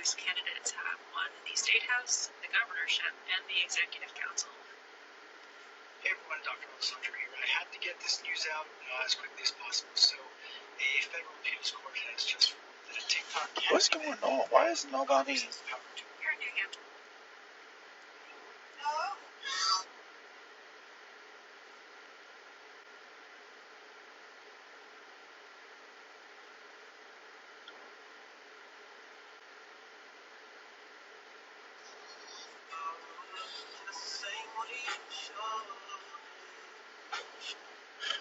whose candidates have won the State House, the governorship, and the Executive Council. Hey everyone, Dr. Alessandro here. I had to get this news out as quickly as possible. So, a federal appeals court has just ruled that a TikTok can What's going on? Why is nobody? Here in New Hampshire.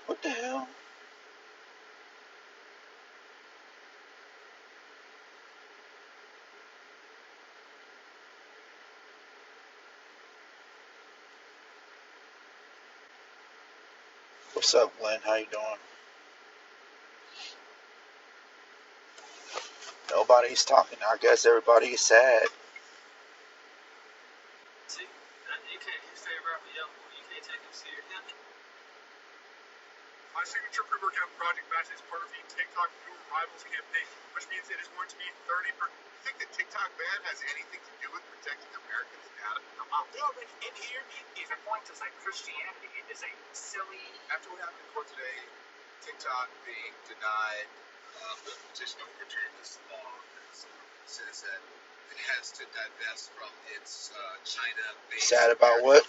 What the hell? What's up, Glenn? How you doing? Nobody's talking. I guess everybody is sad. See, you can't stay around me, young boy. You can't take him serious. My signature pre-workout project match is part of the TikTok New Rivals campaign, which means it is going to be 30%. You think the TikTok ban has anything to do with protecting Americans' data? No, but in here, he's pointing to like Christianity. It is a silly. After what happened in court today, TikTok being denied the petition to overturn this law, says that it has to divest from its China-based. Sad about what?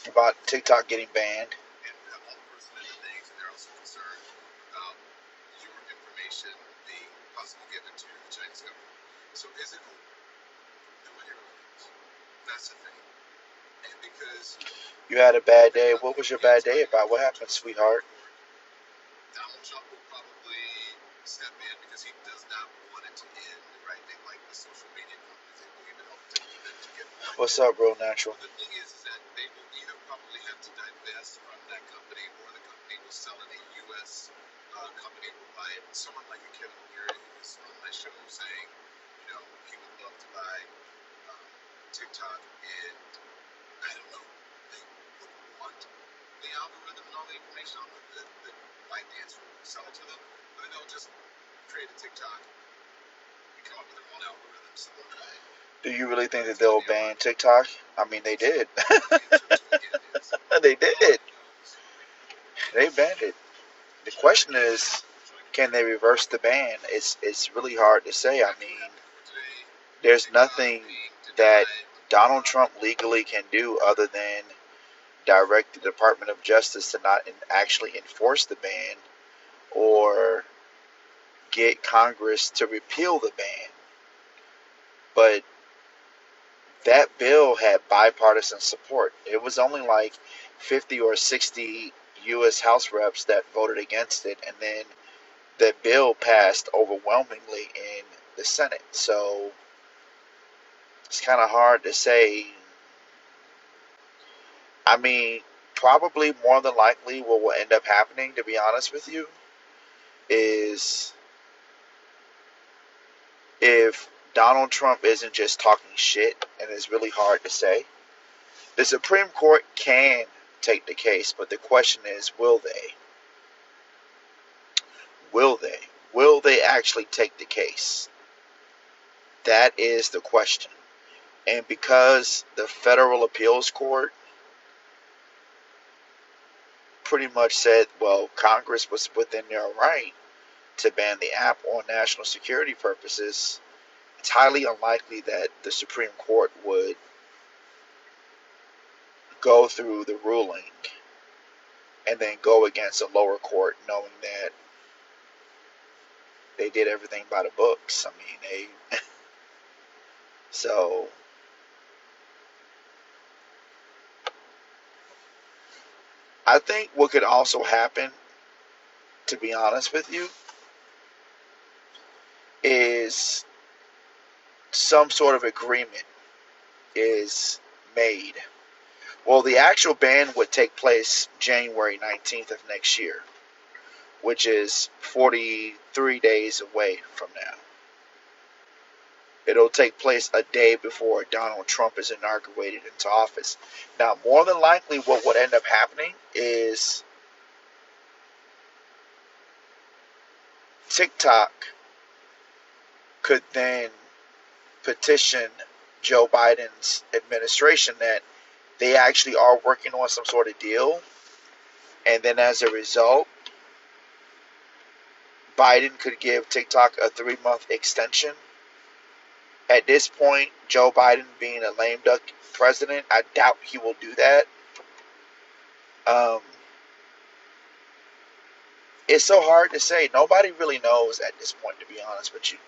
About TikTok getting banned. And all the First Amendment things, and they're also concerned about your information being possibly given to the Chinese government. So is it no one here believes? That's the thing. And because You had a bad day. What was your bad day about? What happened, sweetheart? Donald Trump will probably step in because he does not want it to end, right? They like the social media companies. They believe it helped them to get more. What's up, Real Natural? The thing is that they will either probably have to divest from that company, or the company will sell it. A U.S. company will buy it. Someone like a Kevin O'Leary who was on my show saying, he would love to buy TikTok, and I don't know, they would want the algorithm and all the information on the ByteDance will sell it to them, but they'll just create a TikTok and come up with their own algorithm. So Do you really think that they'll ban TikTok? I mean, they did. They did. They banned it. The question is, can they reverse the ban? It's really hard to say. I mean, there's nothing that Donald Trump legally can do other than direct the Department of Justice to not actually enforce the ban or get Congress to repeal the ban. But that bill had bipartisan support. It was only like 50 or 60 U.S. House reps that voted against it, and then the bill passed overwhelmingly in the Senate. So it's kind of hard to say. I mean, probably more than likely what will end up happening, to be honest with you, is if Donald Trump isn't just talking shit, and it's really hard to say, the Supreme Court can take the case, but the question is, will they? Will they? Will they actually take the case? That is the question. And because the Federal Appeals Court pretty much said, well, Congress was within their right to ban the app on national security purposes, it's highly unlikely that the Supreme Court would go through the ruling and then go against a lower court, knowing that they did everything by the books. I mean, so I think what could also happen, to be honest with you, is some sort of agreement is made. Well, the actual ban would take place January 19th of next year, which is 43 days away from now. It'll take place a day before Donald Trump is inaugurated into office. Now, more than likely, what would end up happening is TikTok could then petition Joe Biden's administration that they actually are working on some sort of deal, and then as a result, Biden could give TikTok a 3-month extension. At this point, Joe Biden being a lame duck president, I doubt he will do that. Um, it's so hard to say. Nobody really knows at this point, to be honest with you.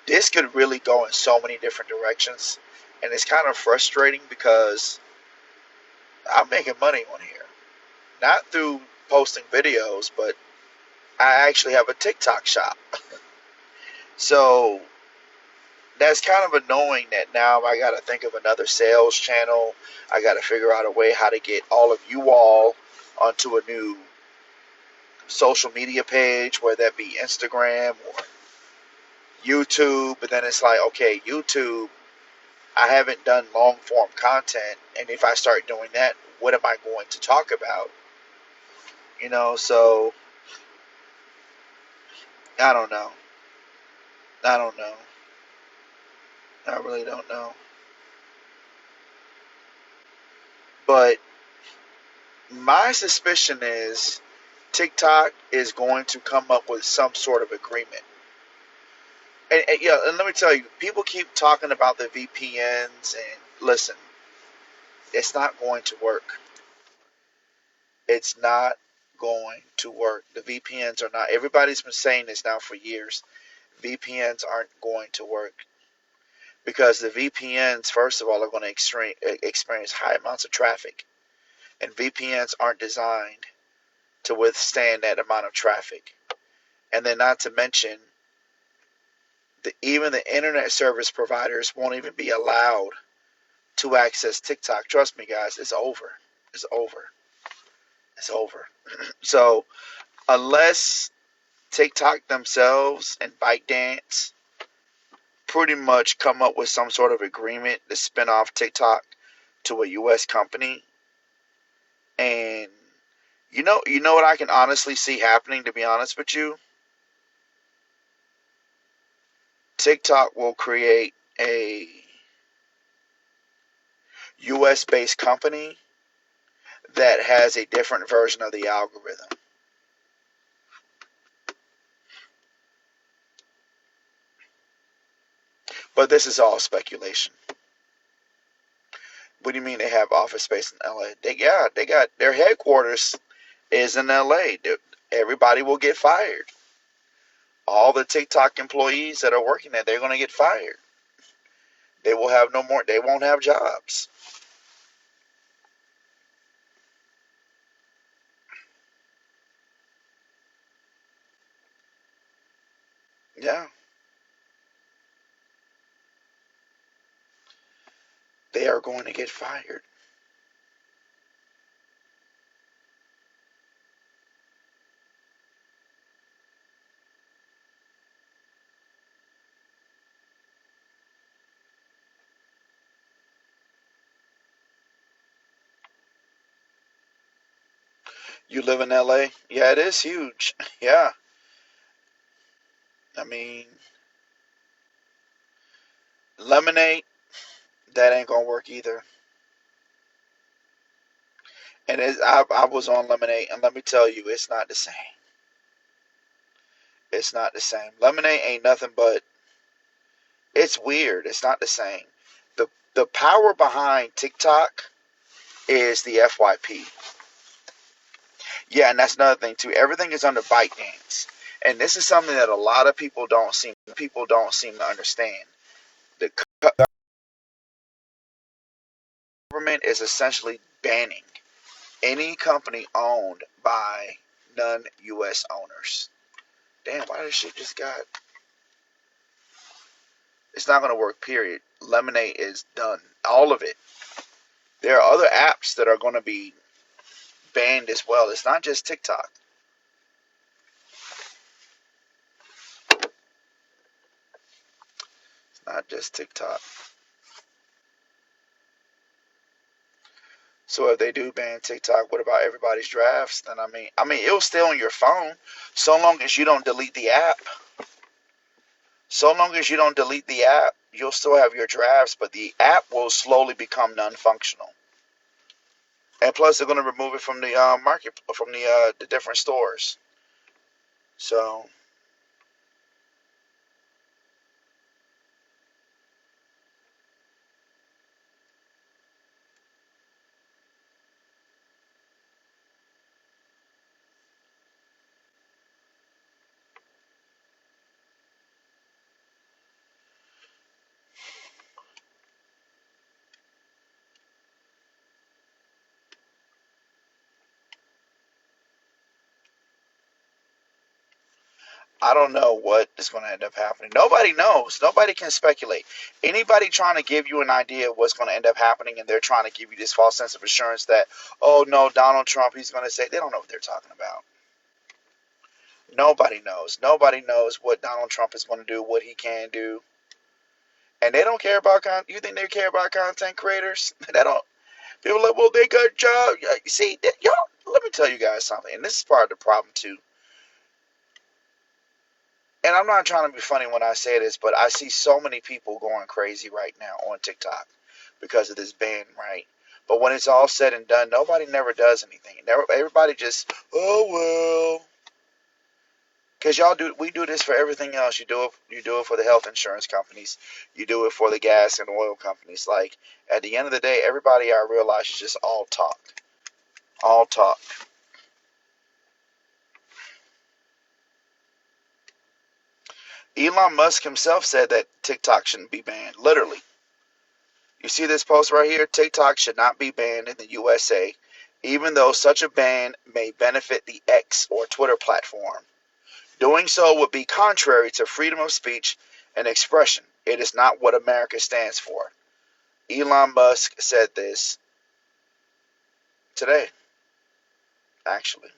This could really go in so many different directions, and it's kind of frustrating because I'm making money on here. Not through posting videos, but I actually have a TikTok shop. So that's kind of annoying that now I got to think of another sales channel. I got to figure out a way how to get all of you all onto a new social media page, whether that be Instagram or YouTube. But then it's like, okay, YouTube, I haven't done long form content. And if I start doing that, what am I going to talk about? So I don't know. I don't know. I really don't know. But my suspicion is TikTok is going to come up with some sort of agreement. And let me tell you, people keep talking about the VPNs, and listen, it's not going to work. It's not going to work. The VPNs are not. Everybody's been saying this now for years. VPNs aren't going to work because the VPNs, first of all, are going to experience high amounts of traffic, and VPNs aren't designed to withstand that amount of traffic. And then, not to mention, even the internet service providers won't even be allowed to access TikTok. Trust me, guys, it's over. It's over. It's over. So, unless TikTok themselves and ByteDance pretty much come up with some sort of agreement to spin off TikTok to a U.S. company, and you know what I can honestly see happening. To be honest with you, TikTok will create a US based company that has a different version of the algorithm. But this is all speculation. What do you mean they have office space in LA? They got their headquarters is in LA. Everybody will get fired. All the TikTok employees that are working there, they're going to get fired. They will have no more. They won't have jobs. Yeah, they are going to get fired. You live in LA? Yeah, it is huge. Yeah, I mean, lemonade, that ain't gonna work either. And I was on lemonade, and let me tell you, it's not the same. It's not the same. Lemonade ain't nothing but it's weird. It's not the same. The power behind TikTok is the FYP. Yeah, and that's another thing too. Everything is under ByteDance, and this is something that a lot of people don't seem to understand. The government is essentially banning any company owned by non-U.S. owners. Damn, why this shit just got? It's not going to work. Period. Lemonade is done. All of it. There are other apps that are going to be banned as well. It's not just TikTok. It's not just TikTok. So if they do ban TikTok, what about everybody's drafts? Then I mean, it'll stay on your phone so long as you don't delete the app. So long as you don't delete the app, you'll still have your drafts, but the app will slowly become non-functional. And plus, they're going to remove it from the market, from the different stores. So I don't know what is going to end up happening. Nobody knows. Nobody can speculate. Anybody trying to give you an idea of what's going to end up happening, and they're trying to give you this false sense of assurance that, oh no, Donald Trump, he's going to say, they don't know what they're talking about. Nobody knows. Nobody knows what Donald Trump is going to do, what he can do. And they don't care about you think they care about content creators? They don't. People are like, well, they got jobs. See, y'all, let me tell you guys something, and this is part of the problem too. And I'm not trying to be funny when I say this, but I see so many people going crazy right now on TikTok because of this ban, right? But when it's all said and done, nobody never does anything. Everybody just, oh well, because we do this for everything else. You do it for the health insurance companies. You do it for the gas and oil companies. Like at the end of the day, everybody I realize is just all talk, all talk. Elon Musk himself said that TikTok shouldn't be banned. Literally. You see this post right here? TikTok should not be banned in the USA, even though such a ban may benefit the X or Twitter platform. Doing so would be contrary to freedom of speech and expression. It is not what America stands for. Elon Musk said this today, actually.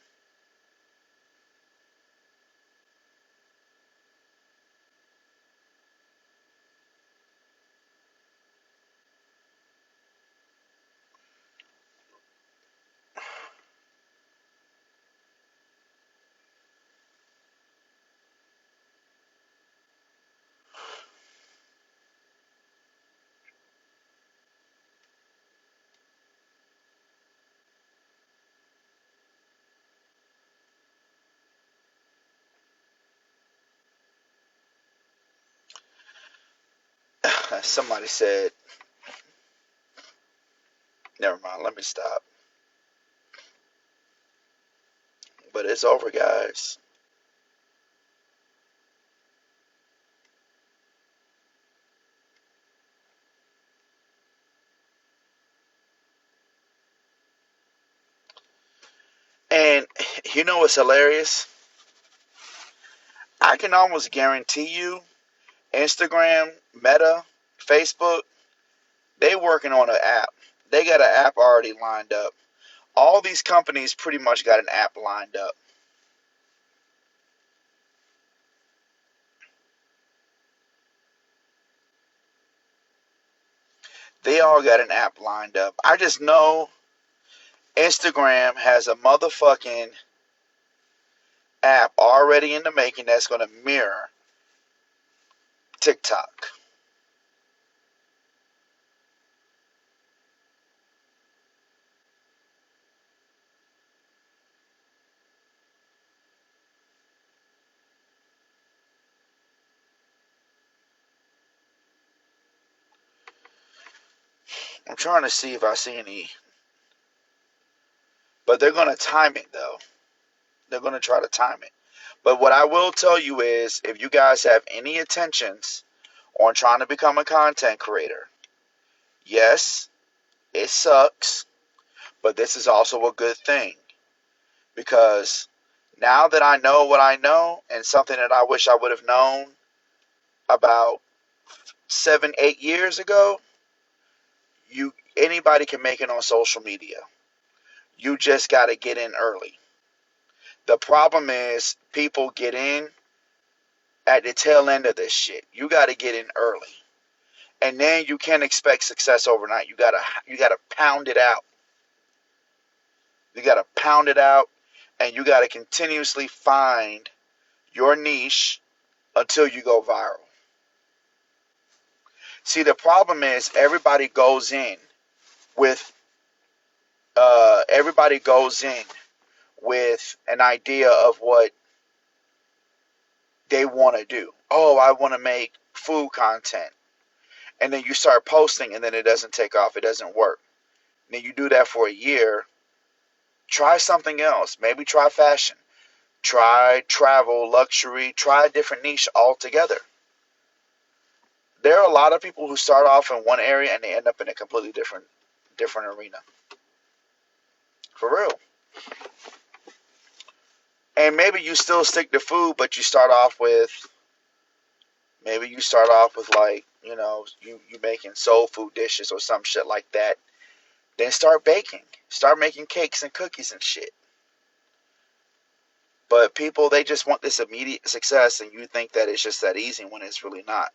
Somebody said, never mind, let me stop. But it's over, guys. And you know what's hilarious? I can almost guarantee you Instagram, Meta, Facebook, they working on an app. They got an app already lined up. All these companies pretty much got an app lined up. They all got an app lined up. I just know Instagram has a motherfucking app already in the making that's going to mirror TikTok. I'm trying to see if I see any, but they're going to time it though. They're going to try to time it. But what I will tell you is if you guys have any intentions on trying to become a content creator, yes, it sucks, but this is also a good thing because now that I know what I know and something that I wish I would have known about 7, 8 years ago, anybody can make it on social media. You just got to get in early. The problem is people get in at the tail end of this shit. You got to get in early. And then you can't expect success overnight. You gotta pound it out. You gotta pound it out, and you gotta continuously find your niche until you go viral. See, the problem is with everybody goes in with an idea of what they want to do. Oh, I want to make food content. And then you start posting and then it doesn't take off. It doesn't work. And then you do that for a year. Try something else. Maybe try fashion. Try travel, luxury. Try a different niche altogether. There are a lot of people who start off in one area and they end up in a completely different arena. For real. And maybe you still stick to food, but maybe you start off with like, you making soul food dishes or some shit like that. Then start baking. Start making cakes and cookies and shit. But people, they just want this immediate success, and you think that it's just that easy when it's really not.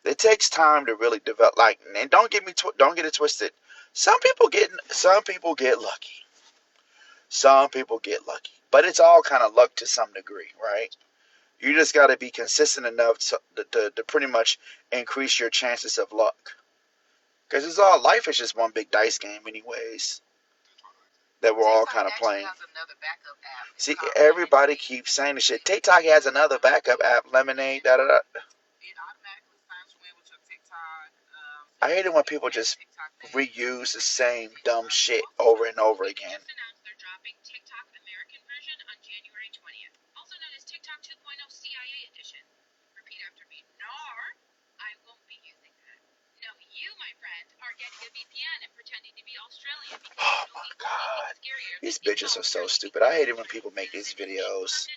It takes time to really develop. Like, and don't get it twisted. Some people get lucky. Some people get lucky, but it's all kind of luck to some degree, right? You just got to be consistent enough to pretty much increase your chances of luck. Because life is just one big dice game, anyways. That we're all kind of playing. See, everybody keeps saying the shit. TikTok has another backup app, Lemonade, da da da. I hate it when people just reuse the same dumb shit over and over again. Oh my god. These bitches are so stupid. I hate it when people make these videos.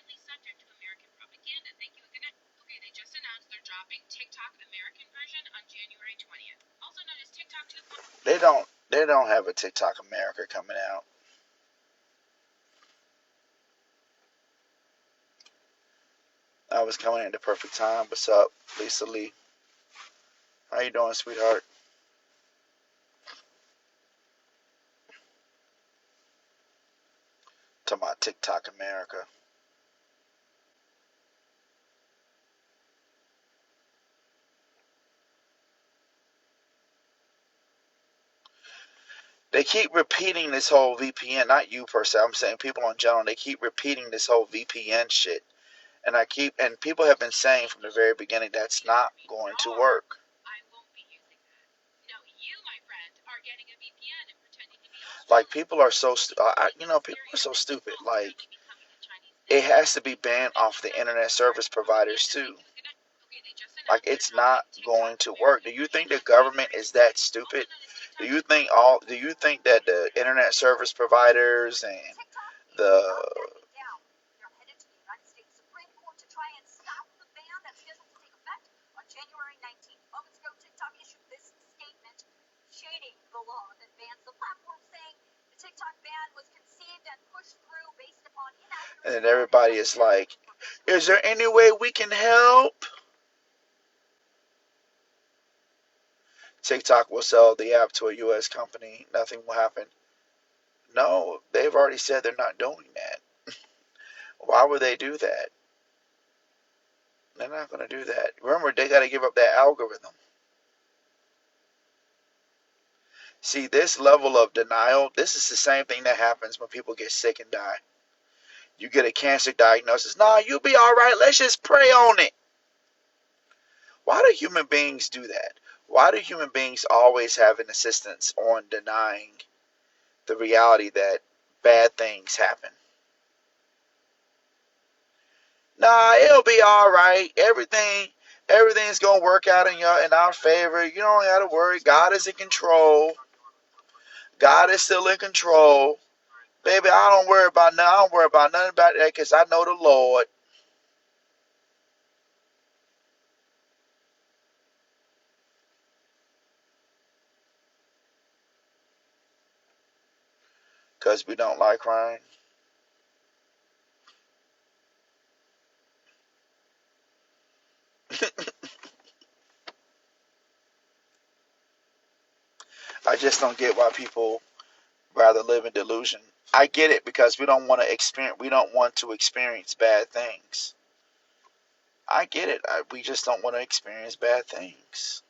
They don't have a TikTok America coming out. I was coming in the perfect time. What's up, Lisa Lee? How you doing, sweetheart? To my TikTok America. They keep repeating this whole VPN, not you per se, I'm saying people in general, they keep repeating this whole VPN shit. And people have been saying from the very beginning that's not going to work. Like, people are so stupid. Like, it has to be banned off the internet service providers too. Like, it's not going to work. Do you think the government is that stupid? Do you think that the internet service providers and the and then everybody is like, is there any way we can help? TikTok will sell the app to a U.S. company. Nothing will happen. No, they've already said they're not doing that. Why would they do that? They're not going to do that. Remember, they got to give up that algorithm. See, this level of denial, this is the same thing that happens when people get sick and die. You get a cancer diagnosis. Nah, you'll be all right. Let's just pray on it. Why do human beings do that? Why do human beings always have an insistence on denying the reality that bad things happen? Nah, it'll be all right. Everything's gonna work out in our favor. You don't gotta worry. God is in control. God is still in control. Baby, I don't worry about nothing about that because I know the Lord. Because we don't like crying. I just don't get why people rather live in delusion. I get it because we don't want to experience bad things. I get it. We just don't want to experience bad things.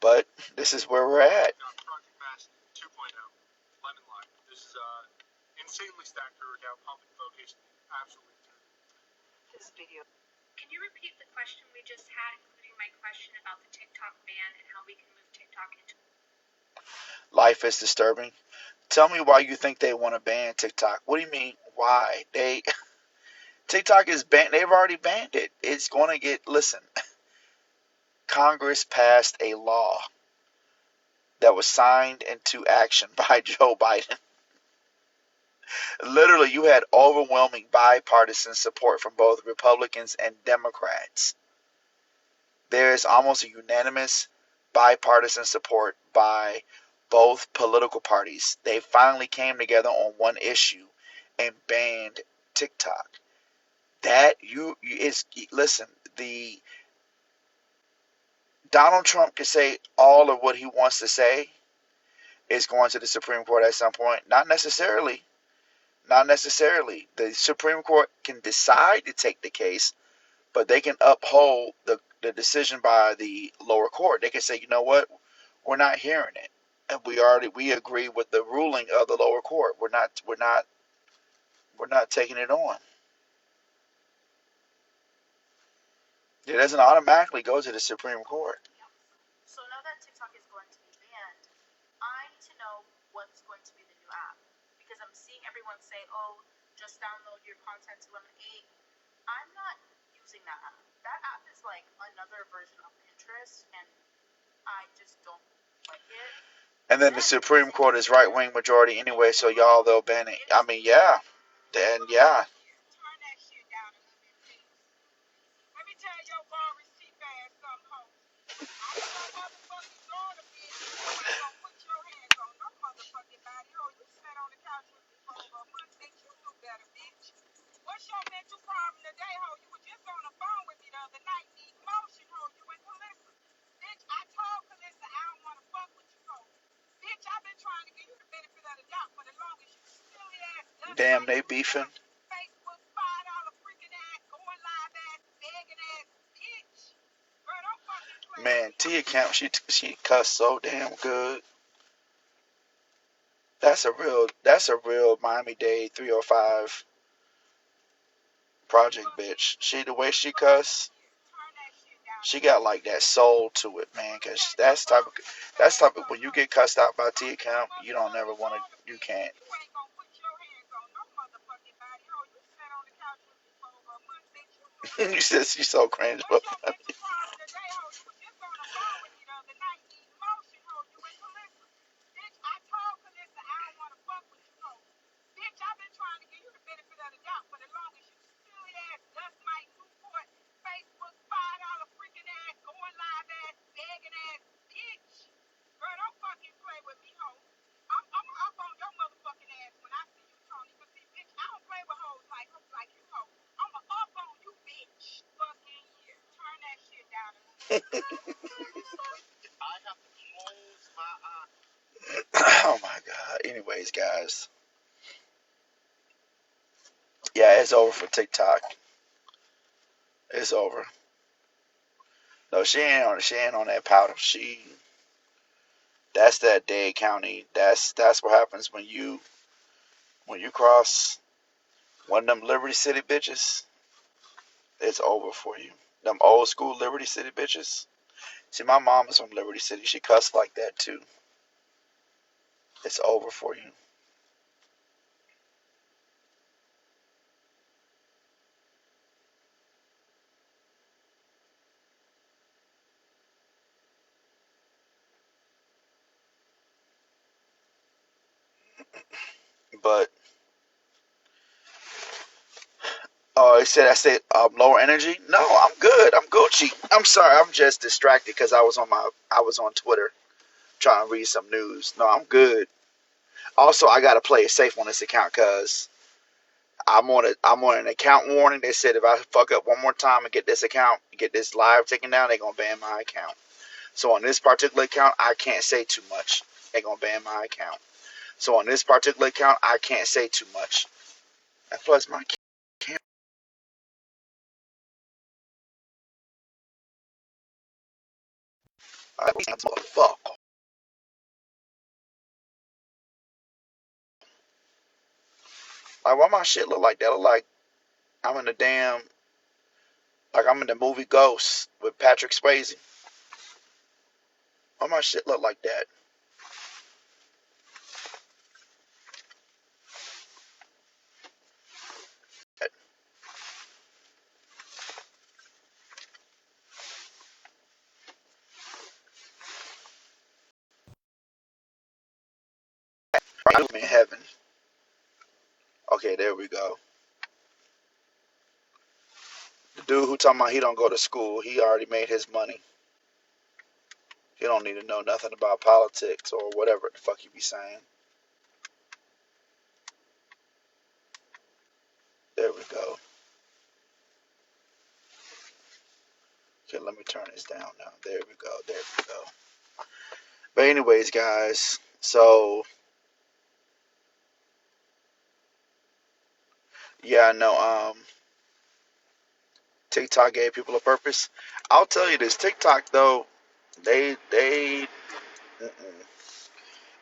But this is where we're at. Project Fast 2.0, Lemon Lime. This is insanely stacked down pumping focus, absolutely. This video. Can you repeat the question we just had, including my question about the TikTok ban and how we can move TikTok into? Life is disturbing. Tell me why you think they want to ban TikTok. What do you mean? Why? TikTok is banned. They've already banned it. It's going to get. Listen, Congress passed a law that was signed into action by Joe Biden. Literally, you had overwhelming bipartisan support from both Republicans and Democrats. There is almost a unanimous bipartisan support by both political parties. They finally came together on one issue and banned TikTok. That you is listen, the Donald Trump can say all of what he wants to say is going to the Supreme Court at some point. Not necessarily. Not necessarily. The Supreme Court can decide to take the case, but they can uphold the decision by the lower court. They can say, you know what, we're not hearing it. And we agree with the ruling of the lower court. We're not taking it on. It doesn't automatically go to the Supreme Court. So now that TikTok is going to be banned, I need to know what's going to be the new app. Because I'm seeing everyone say, oh, just download your content to Lemonade. I'm not using that app. That app is like another version of Pinterest, and I just don't like it. And then the Supreme Court is right-wing majority anyway, so y'all, they'll ban it. I mean, yeah. Then, yeah. Turn that shit down a little bit, please. Let me tell your Boris cheap ass something, ho. I'm your motherfucking daughter, bitch. You ain't gonna put your hands on no motherfucking body, ho. You sat on the couch with me for over a month, bitch. You knew better, bitch. What's your mental problem today, ho? You were just on the phone with me the other night. The emotion, ho. You and Calissa. Bitch, I told Calissa I don't want to fuck with you, ho. Bitch, I've been trying to give you the benefit of the doubt for the longest. You silly ass. Damn, they beefing. Facebook, $5 freaking ass, going live ass, begging ass, bitch. Bro, don't fucking play. Man, Tia Camp, she cussed so damn good. That's a real Miami-Dade 305 project bitch. The way she cuss, she got like that soul to it, man. Cause that's type of when you get cussed out by Tia Camp, you don't never want to. You can't. You ain't gonna put your hands on no motherfucking body. Oh, you sat on the couch with me for over a month, bitch. You know You said she's so cringe, what's but your mental problem today, ho? You were just on the phone with me the other night. The emotion, ho. You and Calissa. Bitch, I told Calissa I don't want to fuck with you, ho. Bitch, I've been trying to give you the benefit of the doubt for the longest. You silly ass, dust mite, Newport, Facebook, $5 freaking ass, going live ass, begging ass, bitch. Girl, don't fucking play with me, ho. I'm up on your motherfucking ass when I see you, Tony. But see, bitch, I don't play with hoes like you, ho. I'ma up on you, bitch. Fucking yeah. Turn that shit down a little bit. I have to close my eyes. oh my god. Anyways, guys, yeah, it's over for TikTok. It's over. No, she ain't on that powder. That's that Dade County. That's what happens when you cross one of them Liberty City bitches. It's over for you. Them old school Liberty City bitches. See, my mom is from Liberty City. She cussed like that too. It's over for you. But oh, I said lower energy. No, I'm good. I'm Gucci. I'm sorry. I'm just distracted because I was on Twitter trying to read some news. No, I'm good. Also, I gotta play it safe on this account because I'm on an account warning. They said if I fuck up one more time and get this live taken down, they're gonna ban my account. So on this particular account, I can't say too much. They're gonna ban my account. So on this particular account, I can't say too much. And plus, my camera. Like, motherfucker. Like, why my shit look like that? Look like I'm in the damn, like I'm in the movie Ghost with Patrick Swayze. Why my shit look like that? I'm in heaven. Okay, there we go. The dude who talking about he don't go to school, he already made his money. He don't need to know nothing about politics or whatever the fuck you be saying. There we go. Okay, let me turn this down now. There we go. There we go. But anyways, guys, so yeah, no, TikTok gave people a purpose. I'll tell you this, TikTok though, they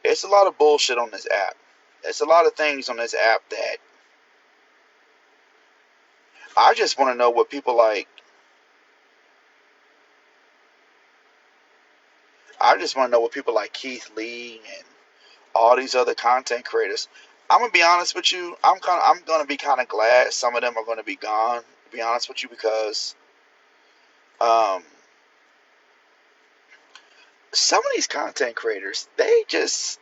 it's a lot of bullshit on this app. There's a lot of things on this app that I just want to know what people like. I just want to know what people like Keith Lee and all these other content creators. I'm gonna be honest with you. I'm gonna be kind of glad some of them are gonna be gone. To be honest with you, because um, some of these content creators, they just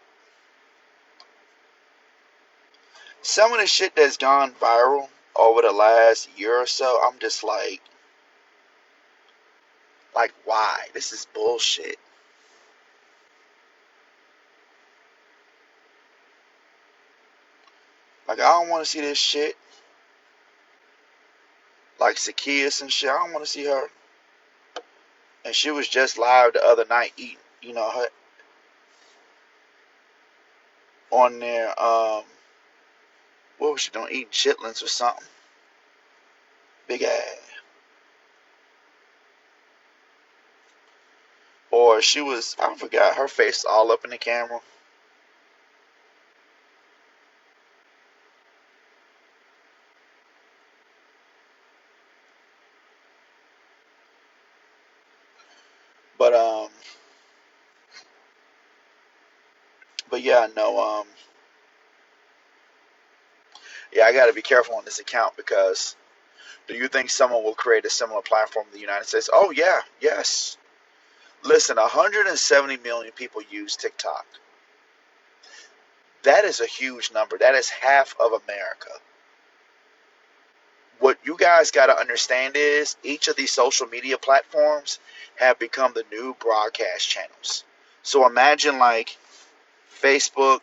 some of the shit that's gone viral over the last year or so. I'm just like why? This is bullshit. Like I don't want to see this shit. Like Zacchaeus and shit. I don't want to see her. And she was just live the other night eating, her on there. What was she doing? Eating chitlins or something. Big ass. Or she was, I forgot, her face all up in the camera. But yeah, no, yeah, I got to be careful on this account because do you think someone will create a similar platform in the United States? Oh yeah, yes. Listen, 170 million people use TikTok. That is a huge number. That is half of America. What you guys got to understand is each of these social media platforms have become the new broadcast channels. So imagine like Facebook,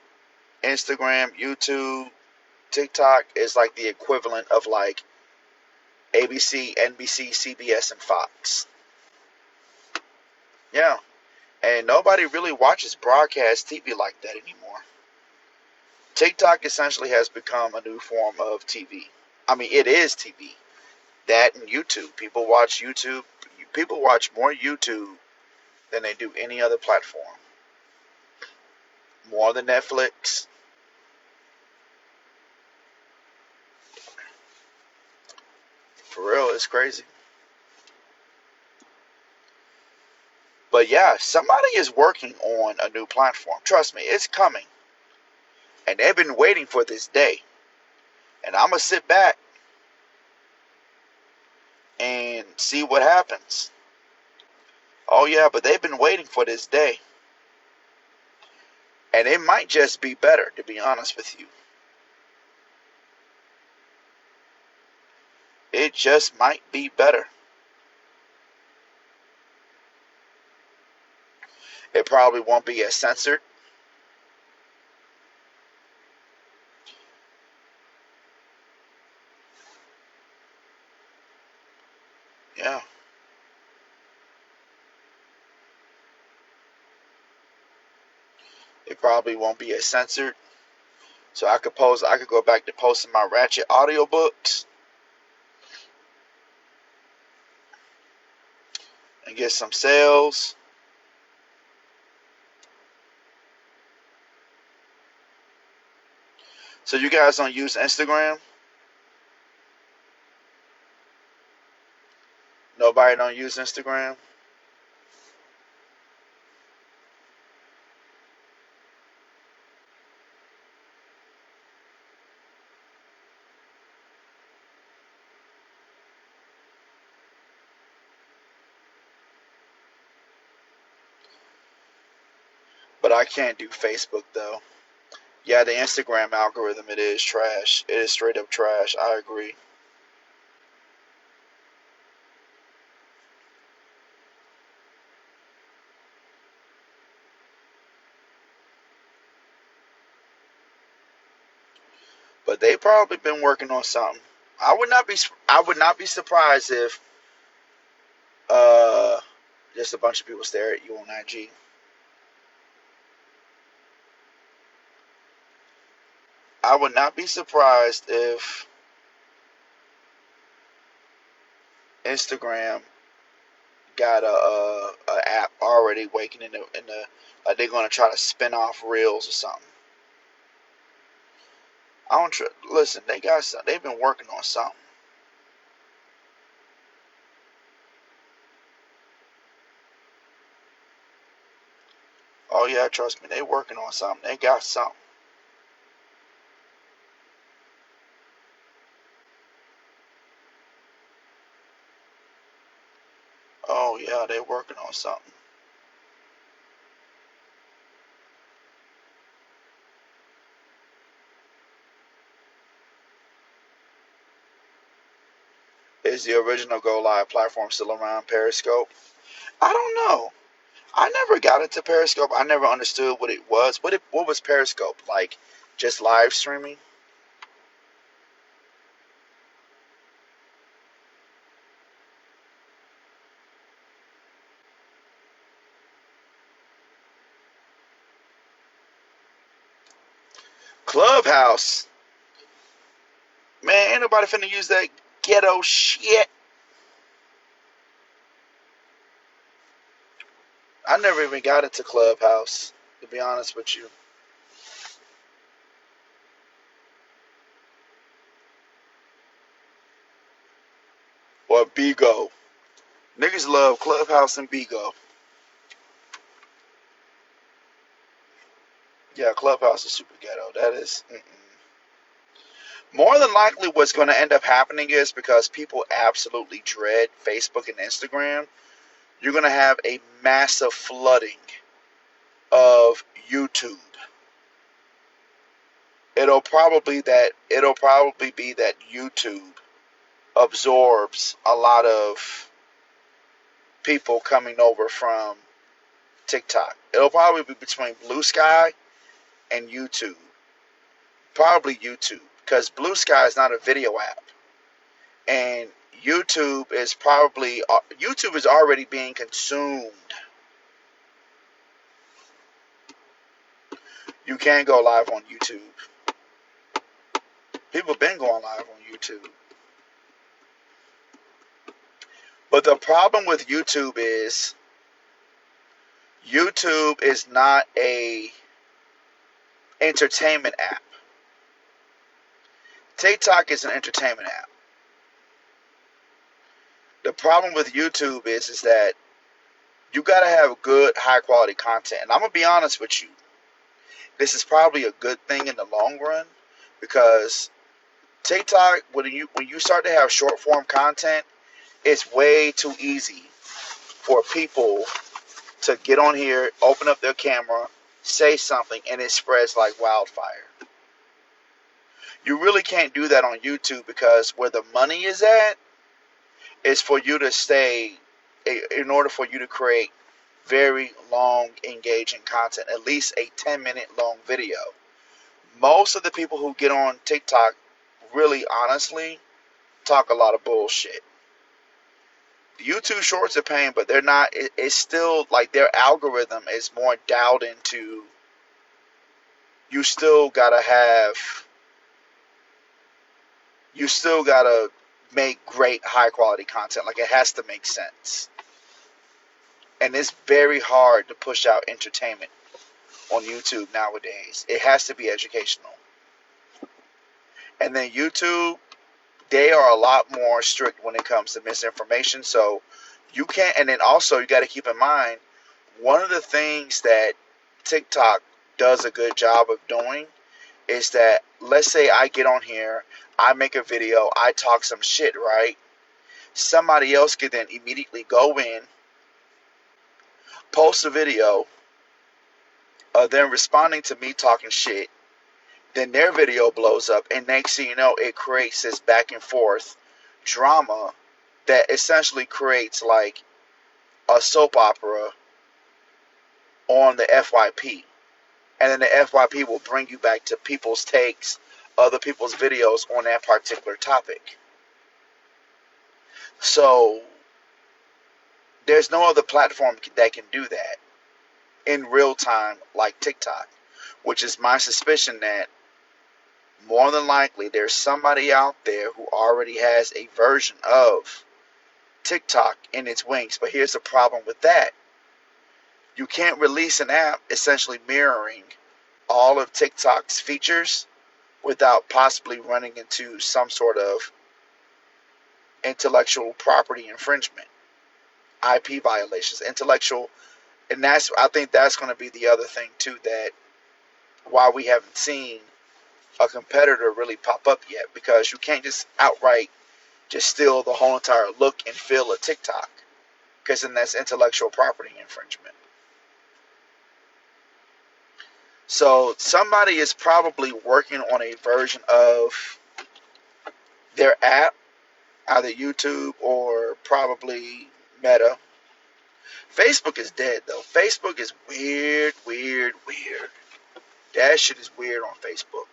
Instagram, YouTube, TikTok is like the equivalent of like ABC, NBC, CBS, and Fox. Yeah. And nobody really watches broadcast TV like that anymore. TikTok essentially has become a new form of TV. I mean, it is TV. That and YouTube. People watch YouTube. People watch more YouTube than they do any other platform. More than Netflix. For real, it's crazy. But yeah, somebody is working on a new platform. Trust me, it's coming. And they've been waiting for this day. And I'm going to sit back and see what happens. Oh yeah, but they've been waiting for this day. And it might just be better, to be honest with you. It just might be better. It probably won't be as censored. Yeah. It probably won't be as censored. So I could go back to posting my Ratchet audiobooks and get some sales. So you guys don't use Instagram? Nobody don't use Instagram? But I can't do Facebook though. Yeah, the Instagram algorithm, it is trash. It is straight up trash. I agree. But they probably been working on something. I would not be surprised if uh just a bunch of people stare at you on IG. I would not be surprised if Instagram got a app already waking in the like they're gonna try to spin off reels or something. I don't listen. They got some, they've been working on something. Oh yeah, trust me, they working on something. They got something. Oh yeah, they working on something. Is the original Go Live platform still around, Periscope? I don't know. I never got into Periscope. I never understood what it was. What was Periscope like? Just live streaming? Clubhouse. Man, ain't nobody finna use that ghetto shit. I never even got into Clubhouse, to be honest with you. Or Bigo. Niggas love Clubhouse and Bigo. Yeah, Clubhouse is super ghetto. That is. More than likely, what's going to end up happening is because people absolutely dread Facebook and Instagram, you're going to have a massive flooding of YouTube. It'll probably be that YouTube absorbs a lot of people coming over from TikTok. It'll probably be between Blue Sky and YouTube. Probably YouTube, because Blue Sky is not a video app, and YouTube is already being consumed. You can go live on YouTube. People have been going live on YouTube. But the problem with YouTube is not a entertainment app. TikTok is an entertainment app. The problem with YouTube is that you gotta have good, high quality content. And I'm gonna be honest with you, this is probably a good thing in the long run, because TikTok, when you start to have short form content, it's way too easy for people to get on here, open up their camera, say something, and it spreads like wildfire. You really can't do that on YouTube, because where the money is at is for you to stay, in order for you to create very long, engaging content, at least a 10-minute long video. Most of the people who get on TikTok, really honestly, talk a lot of bullshit. YouTube shorts are paying, but they're not. It's still like their algorithm is more dialed into. You still gotta have. You still gotta make great, high quality content. Like, it has to make sense, and it's very hard to push out entertainment on YouTube nowadays. It has to be educational. And then YouTube, they are a lot more strict when it comes to misinformation. So you can't, and then also you got to keep in mind, one of the things that TikTok does a good job of doing is that, let's say I get on here, I make a video, I talk some shit, right? Somebody else could then immediately go in, post a video of them responding to me talking shit. Then their video blows up, and next thing you know, it creates this back and forth drama that essentially creates like a soap opera on the FYP. And then the FYP will bring you back to people's takes, other people's videos on that particular topic. So there's no other platform that can do that in real time like TikTok, which is my suspicion that more than likely there's somebody out there who already has a version of TikTok in its wings. But here's the problem with that. You can't release an app essentially mirroring all of TikTok's features without possibly running into some sort of intellectual property infringement, IP violations, intellectual, and that's, I think that's going to be the other thing too, that why we haven't seen a competitor really pop up yet, because you can't just outright just steal the whole entire look and feel of TikTok, because then that's intellectual property infringement. So somebody is probably working on a version of their app, either YouTube or probably Meta. Facebook is dead though. Facebook is weird, weird, weird. That shit is weird on Facebook.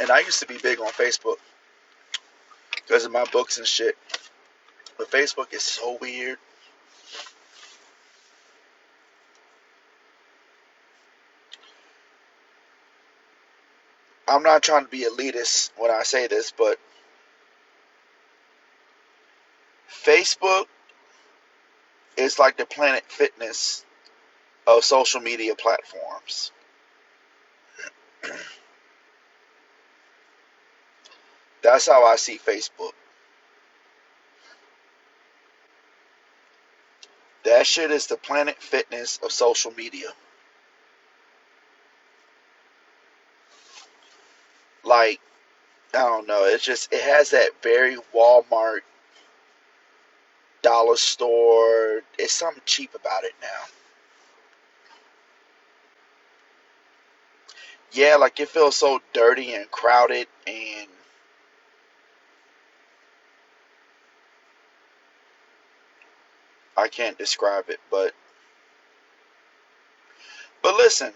And I used to be big on Facebook because of my books and shit. But Facebook is so weird. I'm not trying to be elitist when I say this, but Facebook is like the Planet Fitness of social media platforms. That's how I see Facebook. That shit is the Planet Fitness of social media. Like, I don't know, it's just, it has that very Walmart, dollar store, it's something cheap about it now. Yeah, like it feels so dirty and crowded, and I can't describe it, but listen,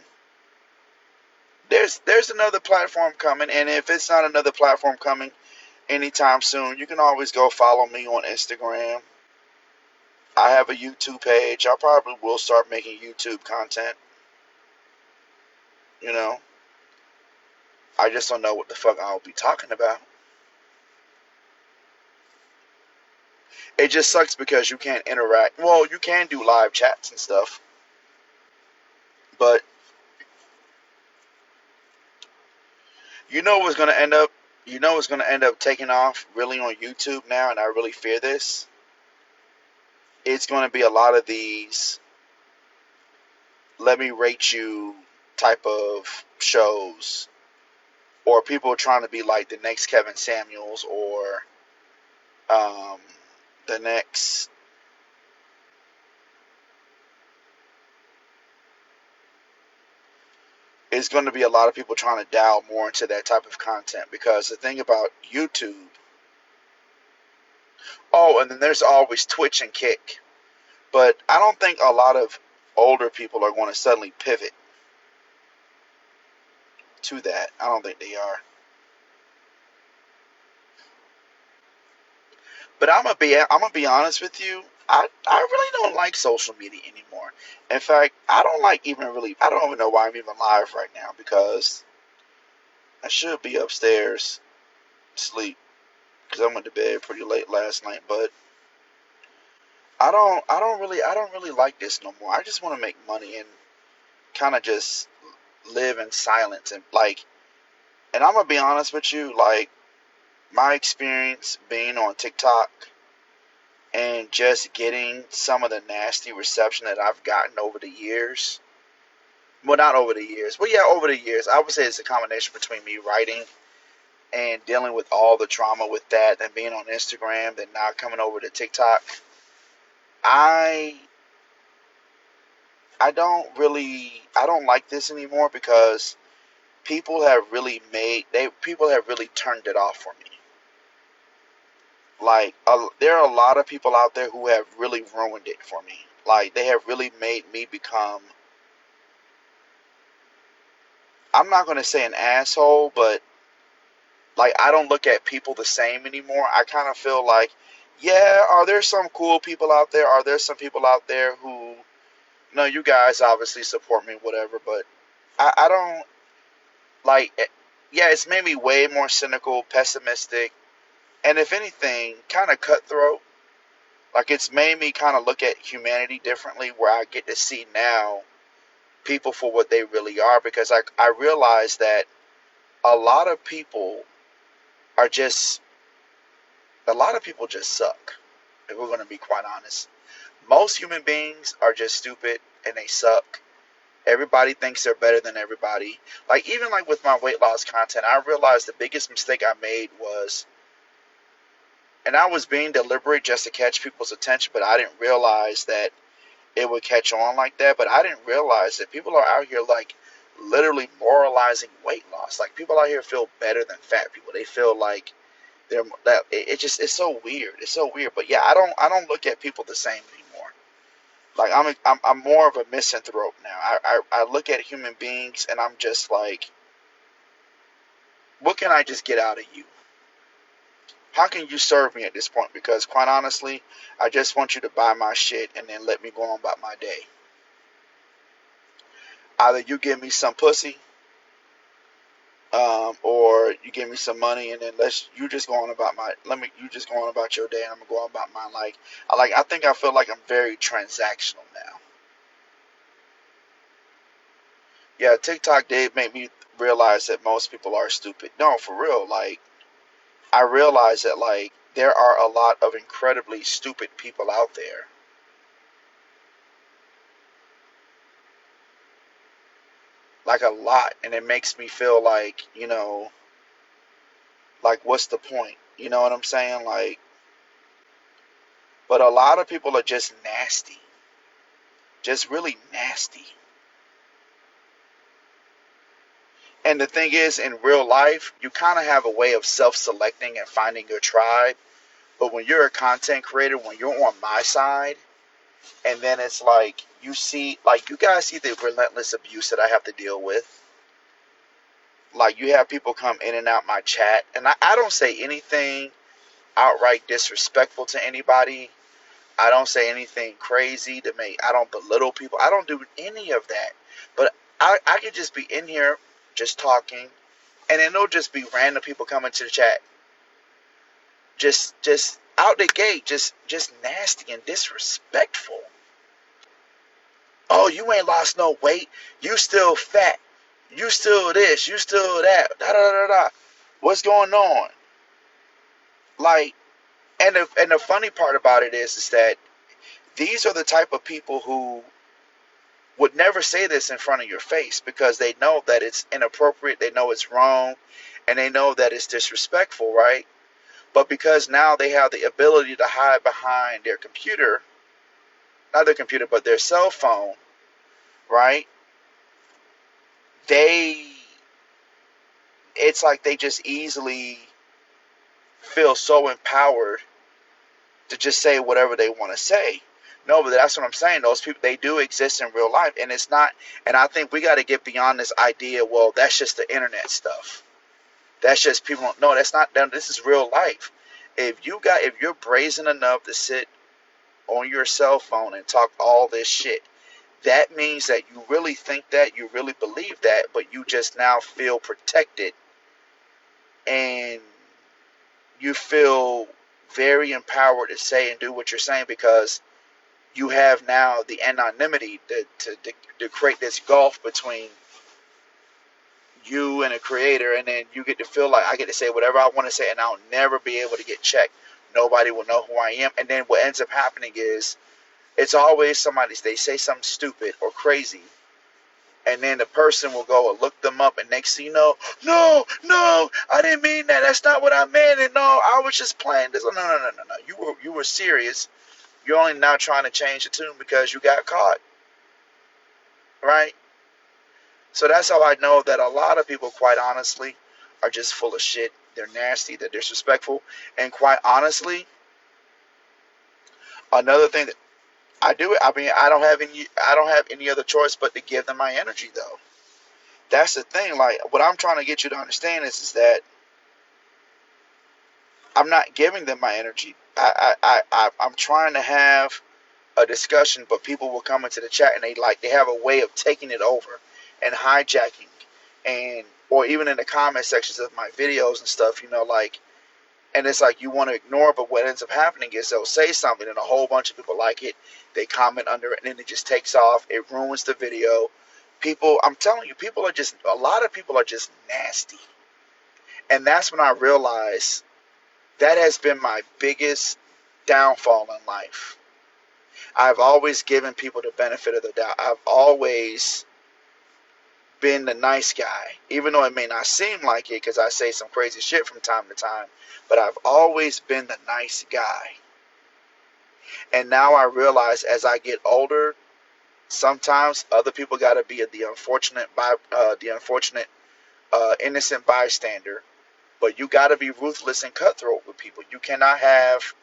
there's another platform coming, and if it's not another platform coming anytime soon, you can always go follow me on Instagram. I have a YouTube page. I probably will start making YouTube content. You know, I just don't know what the fuck I'll be talking about. It just sucks because you can't interact. Well, you can do live chats and stuff, but you know what's gonna end up. You know what's gonna end up taking off really on YouTube now, and I really fear this. It's gonna be a lot of these "let me rate you" type of shows, or people trying to be like the next Kevin Samuels, or um, the next. It's going to be a lot of people trying to dial more into that type of content, because the thing about YouTube. Oh, and then there's always Twitch and Kick. But I don't think a lot of older people are going to suddenly pivot to that. I don't think they are. But I'm gonna be honest with you. I really don't like social media anymore. In fact, I don't like even really. I don't even know why I'm even live right now, because I should be upstairs asleep, because I went to bed pretty late last night. But I don't really like this no more. I just want to make money and kind of just live in silence and like. And I'm gonna be honest with you, like my experience being on TikTok and just getting some of the nasty reception that I've gotten over the years. Well, not over the years. Well, yeah, over the years. I would say it's a combination between me writing and dealing with all the trauma with that and being on Instagram and now coming over to TikTok. I I don't like this anymore because people have really turned it off for me. Like there are a lot of people out there who have really ruined it for me. Like they have really made me become, I'm not going to say an asshole, but like I don't look at people the same anymore. I kind of feel like, yeah, are there some cool people out there? Are there some people out there who, no, you guys obviously support me, whatever, but I don't like. Yeah, it's made me way more cynical, pessimistic, and if anything, kind of cutthroat. Like it's made me kind of look at humanity differently, where I get to see now people for what they really are, because I realize that a lot of people are just a lot of people just suck. If we're going to be quite honest, most human beings are just stupid and they suck. Everybody thinks they're better than everybody. Like even like with my weight loss content, I realized the biggest mistake I made was, and I was being deliberate just to catch people's attention, but I didn't realize that it would catch on like that. But I didn't realize that people are out here like literally moralizing weight loss. Like people out here feel better than fat people. They feel like they're that it just it's so weird. It's so weird. But yeah, I don't look at people the same anymore. Like I'm more of a misanthrope now. I look at human beings and I'm just like, what can I just get out of you? How can you serve me at this point? Because quite honestly, I just want you to buy my shit and then let me go on about my day. Either you give me some pussy, or you give me some money and then you just go on about you just go on about your day and I'm gonna go on about mine. I think I feel like I'm very transactional now. Yeah, TikTok did make me realize that most people are stupid. No, for real. Like I realize that like there are a lot of incredibly stupid people out there. Like a lot, and it makes me feel like, like what's the point? You know what I'm saying? Like, but a lot of people are just nasty. Just really nasty. And the thing is, in real life, you kind of have a way of self-selecting and finding your tribe. But when you're a content creator, when you're on my side, and then it's like you see, like you guys see the relentless abuse that I have to deal with. Like you have people come in and out my chat, and I don't say anything outright disrespectful to anybody. I don't say anything crazy to make. I don't belittle people. I don't do any of that. But I could just be in here just talking, and then it'll just be random people coming to the chat, just out the gate, just nasty and disrespectful. Oh, you ain't lost no weight. You still fat. You still this. You still that. Da da da da. What's going on? Like, and the funny part about it is that these are the type of people who would never say this in front of your face because they know that it's inappropriate, they know it's wrong, and they know that it's disrespectful, right? But because now they have the ability to hide behind their computer, not their computer, but their cell phone, right? They, it's like they just easily feel so empowered to just say whatever they want to say. No, but that's what I'm saying. Those people, they do exist in real life, and it's not. And I think we got to get beyond this idea. Well, that's just the internet stuff. That's just people. No, that's not. This is real life. If you're brazen enough to sit on your cell phone and talk all this shit, that means that you really think that, you really believe that, but you just now feel protected and you feel very empowered to say and do what you're saying because you have now the anonymity to create this gulf between you and a creator, and then you get to feel like I get to say whatever I want to say, and I'll never be able to get checked. Nobody will know who I am. And then what ends up happening is it's always somebody, they say something stupid or crazy, and then the person will go and look them up, and next thing you know, no, I didn't mean that. That's not what I meant. And no, I was just playing this. No. You were serious. You're only now trying to change the tune because you got caught, right? So that's how I know that a lot of people, quite honestly, are just full of shit. They're nasty. They're disrespectful. And quite honestly, another thing that I do, I mean, I don't have any other choice but to give them my energy, though. That's the thing. Like, what I'm trying to get you to understand is that I'm not giving them my energy. I'm trying to have a discussion, but people will come into the chat and they have a way of taking it over and hijacking, and or even in the comment sections of my videos and stuff, like, and it's like you want to ignore, but what ends up happening is they'll say something and a whole bunch of people like it, they comment under it, and then it just takes off, it ruins the video. People, I'm telling you, a lot of people are just nasty. And that's when I realized that has been my biggest downfall in life. I've always given people the benefit of the doubt. I've always been the nice guy, even though it may not seem like it because I say some crazy shit from time to time, but I've always been the nice guy. And now I realize as I get older, sometimes other people got to be the unfortunate innocent bystander, but you got to be ruthless and cutthroat with people. You cannot have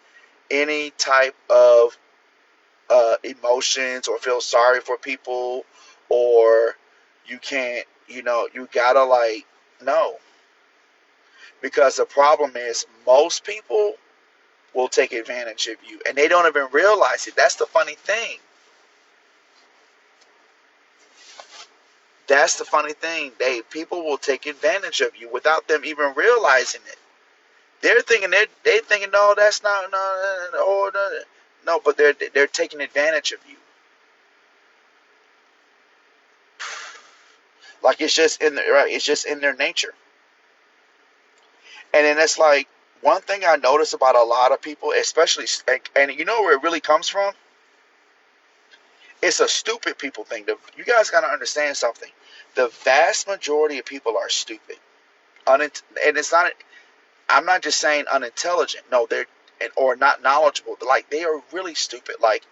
any type of emotions or feel sorry for people, or you can't, you gotta no. Because the problem is most people will take advantage of you and they don't even realize it. That's the funny thing. That's the funny thing. People will take advantage of you without them even realizing it. They're thinking, no, that's not, no, but they're taking advantage of you. Like it's just it's just in their nature. And then it's like one thing I notice about a lot of people, especially, and you know where it really comes from? It's a stupid people thing. You guys got to understand something. The vast majority of people are stupid. And it's not, I'm not just saying unintelligent. No, or not knowledgeable. Like, they are really stupid. Like,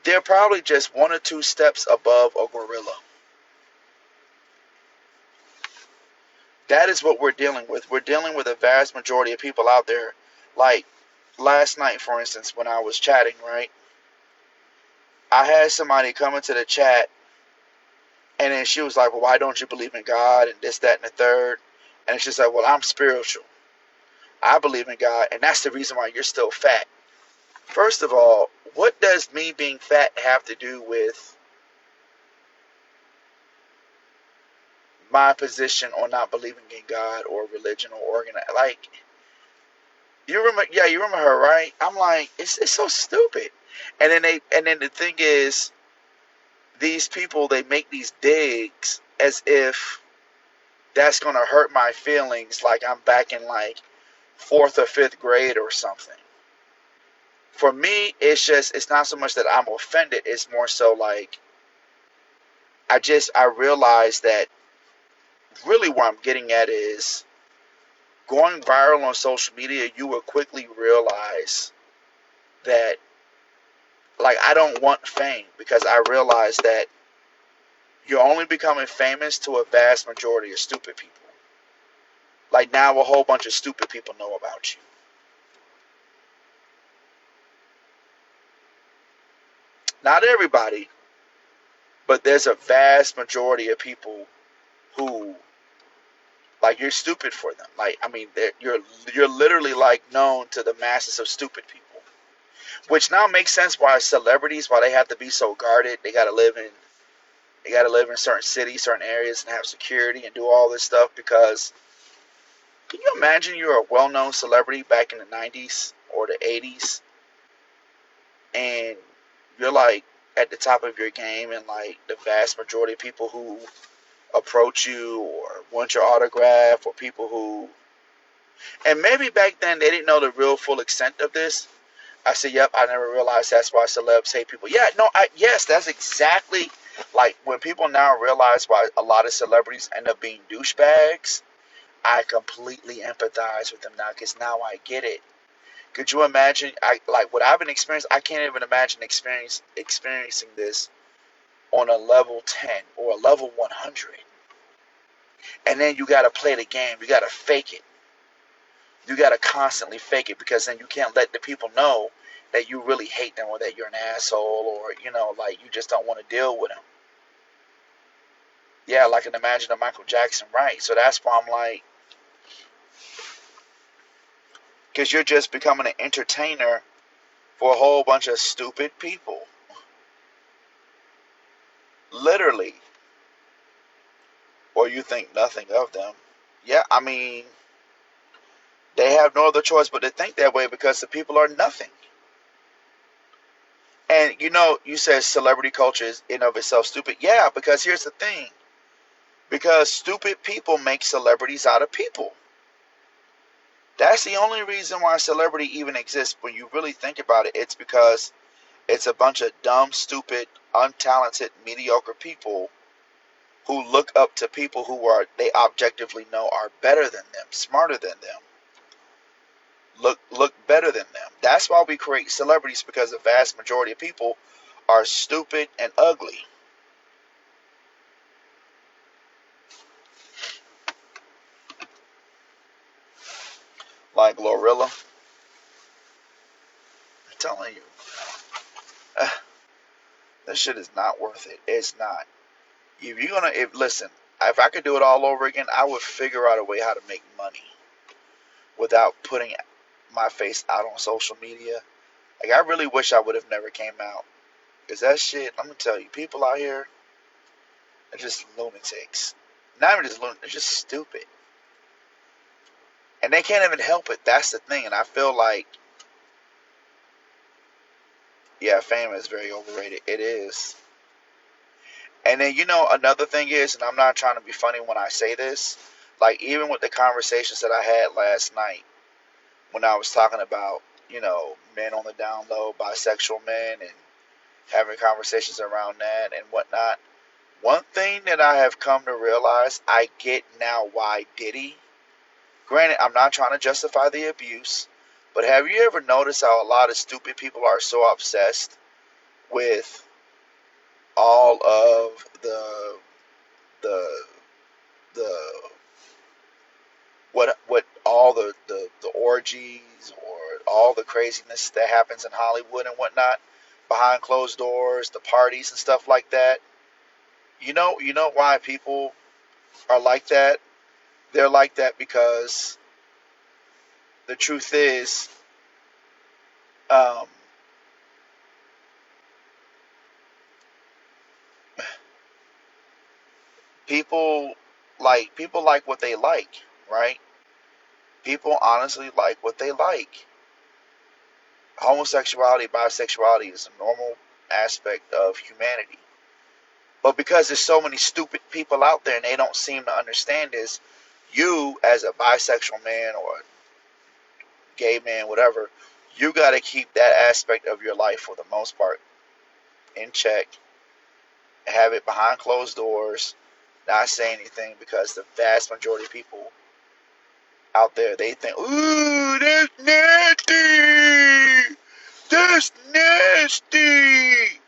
they're probably just one or two steps above a gorilla. That is what we're dealing with. We're dealing with a vast majority of people out there. Like, last night, for instance, when I was chatting, right? I had somebody come into the chat, and then she was like, well, why don't you believe in God, and this, that, and the third? And she's like, well, I'm spiritual. I believe in God, and that's the reason why you're still fat. First of all, what does me being fat have to do with my position on not believing in God or religion or organize? Like, you remember her, right? I'm like, it's so stupid. And then the thing is, these people, they make these digs as if that's gonna hurt my feelings, like I'm back in like 4th or 5th grade or something. For me, it's not so much that I'm offended. It's more so like I realize that really what I'm getting at is going viral on social media. You will quickly realize that, like, I don't want fame because I realize that you're only becoming famous to a vast majority of stupid people. Like, now a whole bunch of stupid people know about you. Not everybody, but there's a vast majority of people who, like, you're stupid for them. Like, I mean, you're literally like known to the masses of stupid people, which now makes sense why celebrities, why they have to be so guarded. They gotta live in certain cities, certain areas, and have security and do all this stuff. Because can you imagine you're a well-known celebrity back in the 90s or the 80s, and you're like at the top of your game, and like the vast majority of people who approach you or want your autograph, or people who, and maybe back then they didn't know the real full extent of this. I said, yep, I never realized that's why celebs hate people. Yeah, no, yes, that's exactly like when people now realize why a lot of celebrities end up being douchebags. I completely empathize with them now because now I get it. Could you imagine? I like what I've been experiencing. I can't even imagine experiencing this on a level 10 or a level 100. And then you got to play the game. You got to fake it. You got to constantly fake it because then you can't let the people know that you really hate them or that you're an asshole or, like you just don't want to deal with them. Yeah, like an Imagine a Michael Jackson, right? So that's why I'm like, because you're just becoming an entertainer for a whole bunch of stupid people. Literally. Or you think nothing of them. Yeah, I mean, they have no other choice but to think that way because the people are nothing. And you said celebrity culture is in of itself stupid. Yeah, because here's the thing. Because stupid people make celebrities out of people. That's the only reason why celebrity even exists. When you really think about it, it's because it's a bunch of dumb, stupid, untalented, mediocre people who look up to people who they objectively know are better than them, smarter than them, look better than them. That's why we create celebrities, because the vast majority of people are stupid and ugly. Like Glorilla. I'm telling you, this shit is not worth it. It's not. If you're gonna, listen, if I could do it all over again, I would figure out a way how to make money without putting my face out on social media. Like, I really wish I would have never came out. Because that shit, I'm gonna tell you, people out here are just lunatics. Not even just lunatics, they're just stupid. And they can't even help it. That's the thing. And I feel like, yeah, fame is very overrated. It is. And then, another thing is, and I'm not trying to be funny when I say this, like, even with the conversations that I had last night, when I was talking about, men on the down low, bisexual men, and having conversations around that and whatnot. One thing that I have come to realize, I get now why Diddy. Granted, I'm not trying to justify the abuse, but have you ever noticed how a lot of stupid people are so obsessed with all of the the what all the orgies or all the craziness that happens in Hollywood and whatnot behind closed doors, the parties and stuff like that? You know why people are like that? They're like that because the truth is, um, people people like what they like, right? People honestly like what they like. Homosexuality, bisexuality is a normal aspect of humanity. But because there's so many stupid people out there and they don't seem to understand this, you as a bisexual man or gay man, whatever, you got to keep that aspect of your life for the most part in check. Have it behind closed doors, not say anything, because the vast majority of people out there, they think, ooh, that's nasty. That's nasty.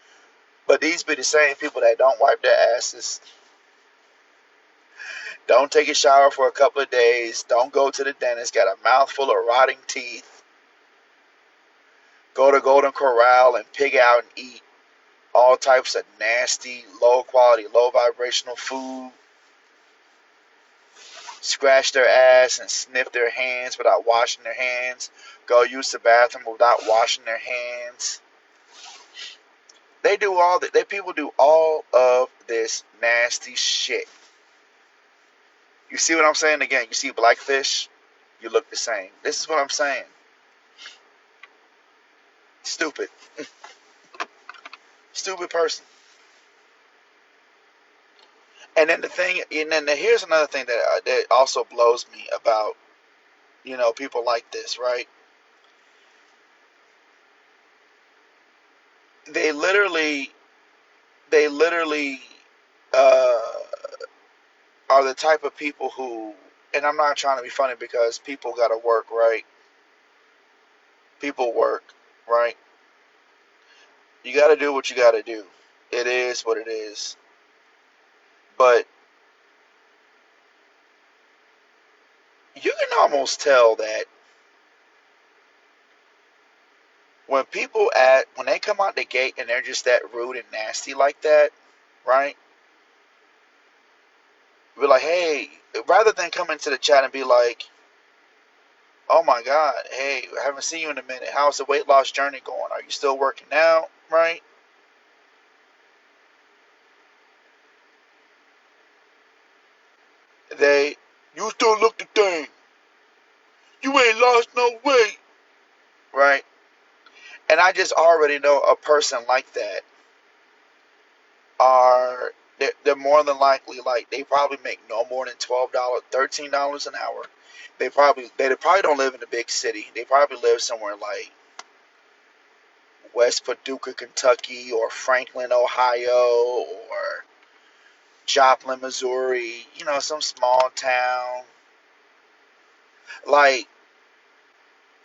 But these be the same people that don't wipe their asses, don't take a shower for a couple of days, don't go to the dentist, got a mouthful of rotting teeth, go to Golden Corral and pig out and eat all types of nasty, low quality, low vibrational food, scratch their ass and sniff their hands without washing their hands, go use the bathroom without washing their hands. They do all that. They people do all of this nasty shit. You see what I'm saying? Again, you see blackfish, you look the same. This is what I'm saying. Stupid. Stupid person. And then here's another thing that also blows me about people like this, right? They literally they literally uh, are the type of people who, and I'm not trying to be funny because people gotta work, right? People work, right? You gotta do what you gotta do. It is what it is. But you can almost tell that when they come out the gate and they're just that rude and nasty like that, right? Be like, hey, rather than come into the chat and be like, oh my God, hey, I haven't seen you in a minute. How's the weight loss journey going? Are you still working out? Right? They, you still look the thing. You ain't lost no weight. Right? And I just already know a person like that are, they're more than likely, like, they probably make no more than $12, $13 an hour. They probably don't live in a big city. They probably live somewhere like West Paducah, Kentucky, or Franklin, Ohio, or Joplin, Missouri, some small town. Like,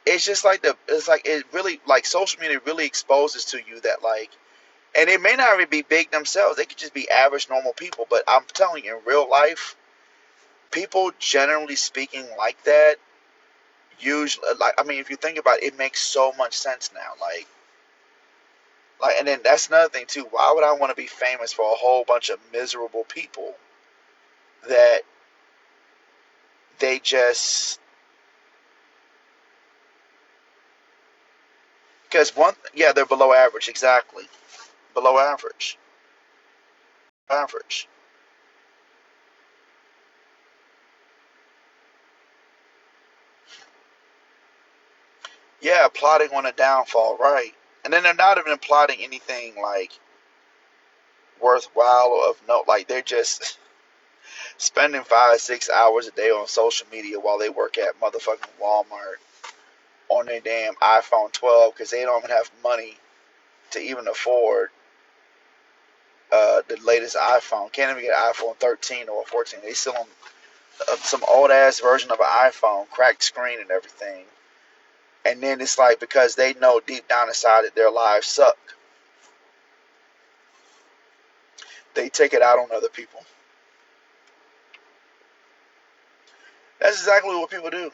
it's just like it really, like, social media really exposes to you that, like, and they may not even be big themselves. They could just be average, normal people. But I'm telling you, in real life, people generally speaking like that, usually, like, I mean, if you think about it, it makes so much sense now. And then that's another thing too. Why would I want to be famous for a whole bunch of miserable people that they just because yeah, they're below average, exactly, below average, average. Yeah, plotting on a downfall, right? And then they're not even plotting anything like worthwhile or of note. Like, they're just spending 5 6 hours a day on social media while they work at motherfucking Walmart on their damn iPhone 12 because they don't even have money to even afford the latest iPhone. Can't even get an iPhone 13 or 14. They still on some old ass version of an iPhone, cracked screen and everything. And then it's like, because they know deep down inside that their lives suck, they take it out on other people. That's exactly what people do.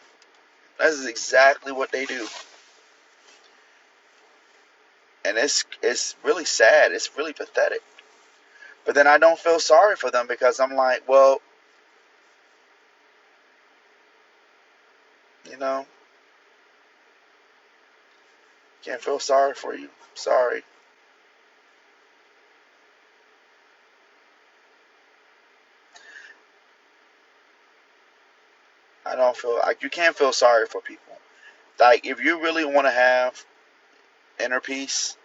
That is exactly what they do. And it's really sad. It's really pathetic. But then I don't feel sorry for them because I'm like, well, you know, can't feel sorry for you. Sorry. I don't feel like you can't feel sorry for people. Like, if you really want to have inner peace,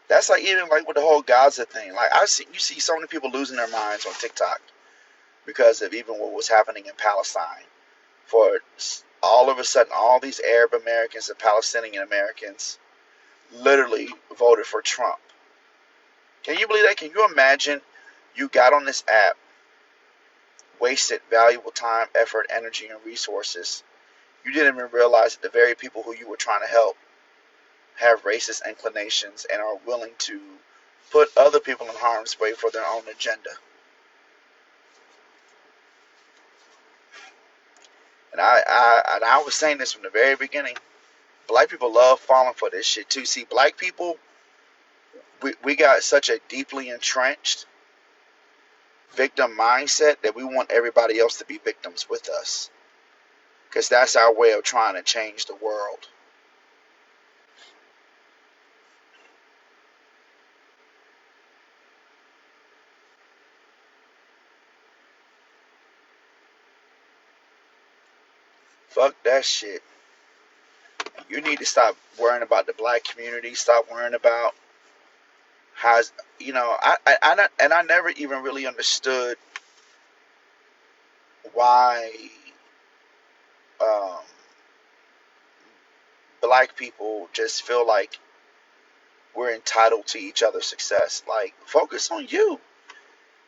that's like, even like with the whole Gaza thing. Like, you see so many people losing their minds on TikTok because of even what was happening in Palestine. For all of a sudden, all these Arab Americans and Palestinian Americans literally voted for Trump. Can you believe that? Can you imagine you got on this app, wasted valuable time, effort, energy, and resources. You didn't even realize that the very people who you were trying to help have racist inclinations and are willing to put other people in harm's way for their own agenda. And I was saying this from the very beginning. Black people love falling for this shit too. See, black people, we got such a deeply entrenched victim mindset that we want everybody else to be victims with us. Because that's our way of trying to change the world. Fuck that shit. You need to stop worrying about the black community. Stop worrying about how, I never even really understood why um, black people just feel like we're entitled to each other's success. Like, focus on you.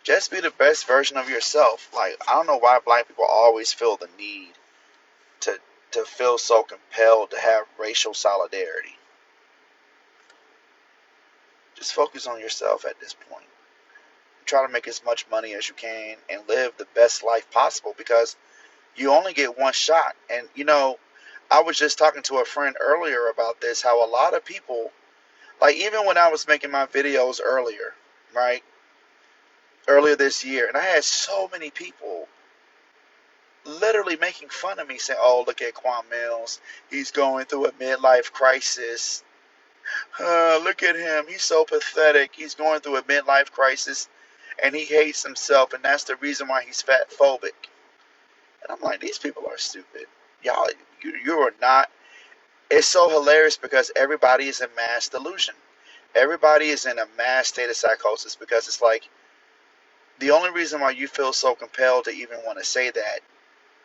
Just be the best version of yourself. Like, I don't know why black people always feel the need to feel so compelled to have racial solidarity. Just focus on yourself at this point. Try to make as much money as you can and live the best life possible, because you only get one shot. And I was just talking to a friend earlier about this, how a lot of people, like, even when I was making my videos earlier, right? Earlier this year, and I had so many people literally making fun of me, saying, "Oh, look at Quan Millz. He's going through a midlife crisis. Look at him. He's so pathetic. He's going through a midlife crisis, and he hates himself, and that's the reason why he's fat phobic." And I'm like, these people are stupid. Y'all, you are not. It's so hilarious because everybody is in mass delusion. Everybody is in a mass state of psychosis, because it's like the only reason why you feel so compelled to even want to say that,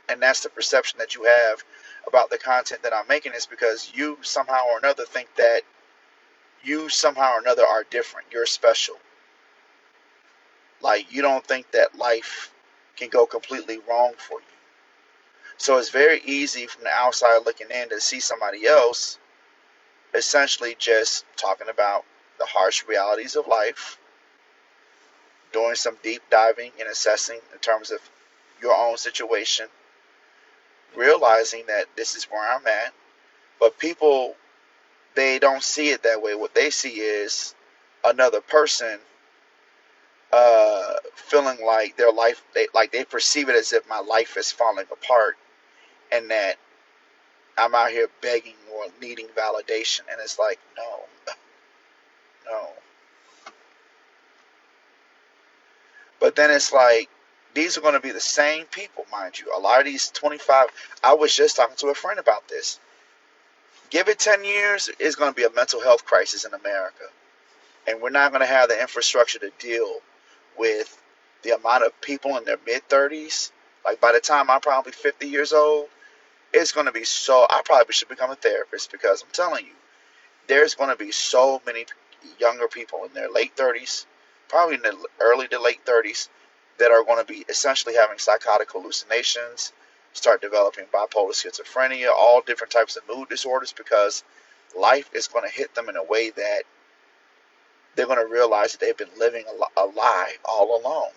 and that's the perception that you have about the content that I'm making, is because you somehow or another think that you somehow or another are different. You're special. Like, you don't think that life can go completely wrong for you. So it's very easy from the outside looking in to see somebody else essentially just talking about the harsh realities of life, doing some deep diving and assessing in terms of your own situation, realizing that this is where I'm at. But people, they don't see it that way. What they see is another person feeling like their life, they perceive it as if my life is falling apart, and that I'm out here begging or needing validation. And it's like, no, no. But then it's like, these are going to be the same people, mind you. A lot of these 25, I was just talking to a friend about this. Give it 10 years, it's going to be a mental health crisis in America. And we're not going to have the infrastructure to deal with the amount of people in their mid-30s. Like, by the time I'm probably 50 years old, it's going to be so, I probably should become a therapist, because I'm telling you, there's going to be so many younger people in their late 30s, probably in the early to late 30s, that are going to be essentially having psychotic hallucinations, start developing bipolar schizophrenia, all different types of mood disorders, because life is going to hit them in a way that they're going to realize that they've been living a lie all along.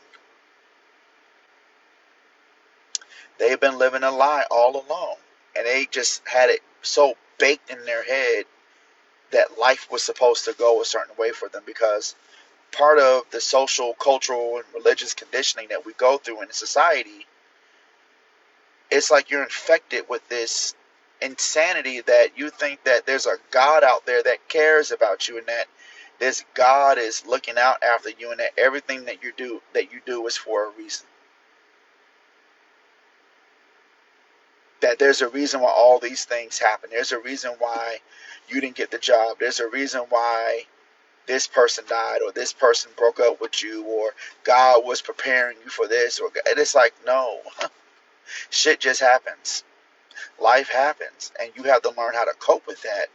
They've been living a lie all along. And they just had it so baked in their head that life was supposed to go a certain way for them, because part of the social, cultural, and religious conditioning that we go through in society, it's like you're infected with this insanity that you think that there's a God out there that cares about you, and that this God is looking out after you, and that everything that you do is for a reason. That there's a reason why all these things happen. There's a reason why you didn't get the job. There's a reason why this person died, or this person broke up with you, or God was preparing you for this, and it's like, no. Shit just happens. Life happens, and you have to learn how to cope with that,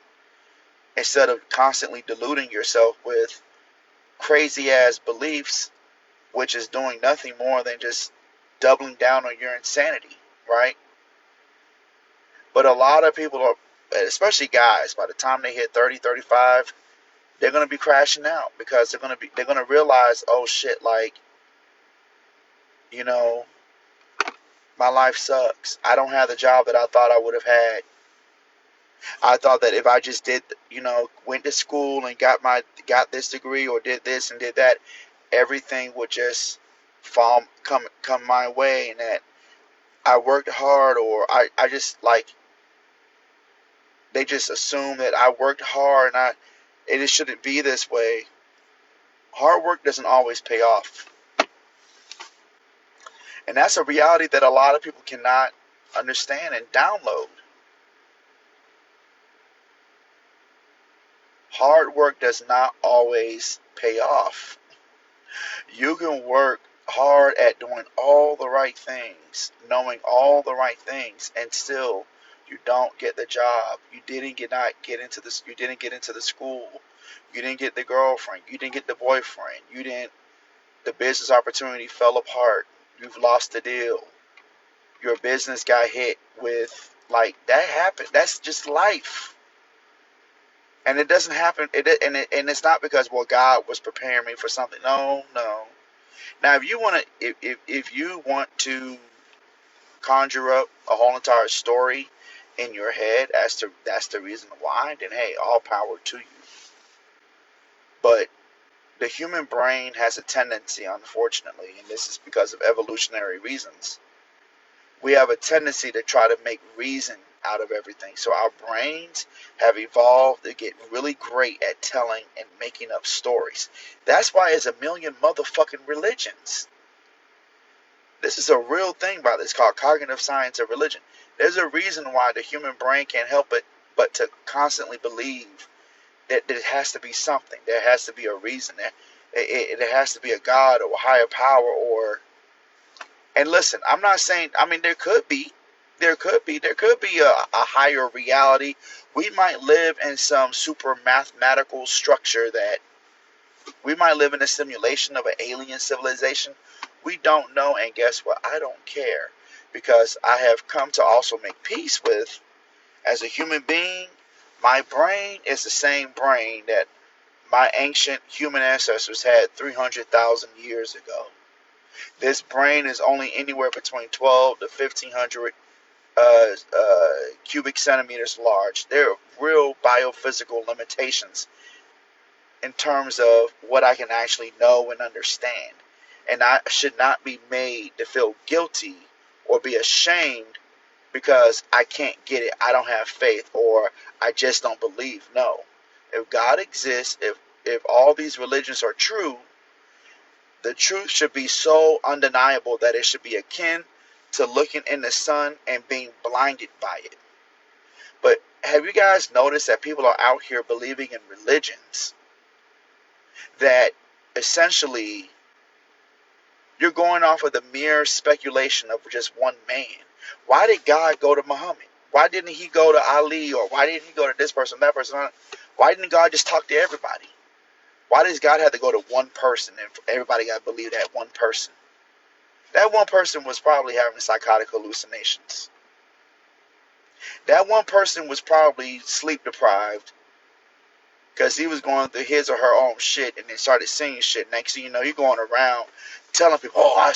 instead of constantly deluding yourself with crazy ass beliefs, which is doing nothing more than just doubling down on your insanity, right? But a lot of people are, especially guys, by the time they hit 30, 35, they're going to be crashing out, because they're going to realize, oh shit, like, you know, my life sucks. I don't have the job that I thought I would have had. I thought that if I just did, went to school and got this degree, or did this and did that, everything would just come my way, and that I worked hard, or I just, like, they just assume that I worked hard, and it shouldn't be this way. Hard work doesn't always pay off. And that's a reality that a lot of people cannot understand and download. Hard work does not always pay off. You can work hard at doing all the right things, knowing all the right things, and still you don't get the job. You didn't get not get into this. You didn't get into the school. You didn't get the girlfriend. You didn't get the boyfriend. You didn't. The business opportunity fell apart. You've lost the deal. Your business got hit with, like, that happened. That's just life. And it doesn't happen. And it's not because, well, God was preparing me for something. No, no. Now, if you want to conjure up a whole entire story in your head as to that's the reason why, then hey, all power to you. But the human brain has a tendency, unfortunately, and this is because of evolutionary reasons. We have a tendency to try to make reason out of everything. So our brains have evolved to get really great at telling and making up stories. That's why there's a million motherfucking religions. This is a real thing about this called cognitive science of religion. There's a reason why the human brain can't help it but to constantly believe that there has to be something. There has to be a reason. There has to be a God or a higher power or. And listen, I'm not saying. I mean, there could be a higher reality. We might live in some super mathematical structure that we might live in a simulation of an alien civilization. We don't know, and guess what? I don't care because I have come to also make peace with, as a human being, my brain is the same brain that my ancient human ancestors had 300,000 years ago. This brain is only anywhere between 12 to 1500 cubic centimeters large. There are real biophysical limitations in terms of what I can actually know and understand. And I should not be made to feel guilty or be ashamed because I can't get it. I don't have faith or I just don't believe. No. If God exists, if all these religions are true, the truth should be so undeniable that it should be akin to looking in the sun and being blinded by it. But have you guys noticed that people are out here believing in religions that essentially you're going off of the mere speculation of just one man? Why did God go to Muhammad? Why didn't he go to Ali? Or why didn't he go to this person, that person? Why didn't God just talk to everybody? Why does God have to go to one person and everybody got to believe that one person? That one person was probably having psychotic hallucinations. That one person was probably sleep deprived because he was going through his or her own shit and then started seeing shit. Next thing you know, you're going around telling people, I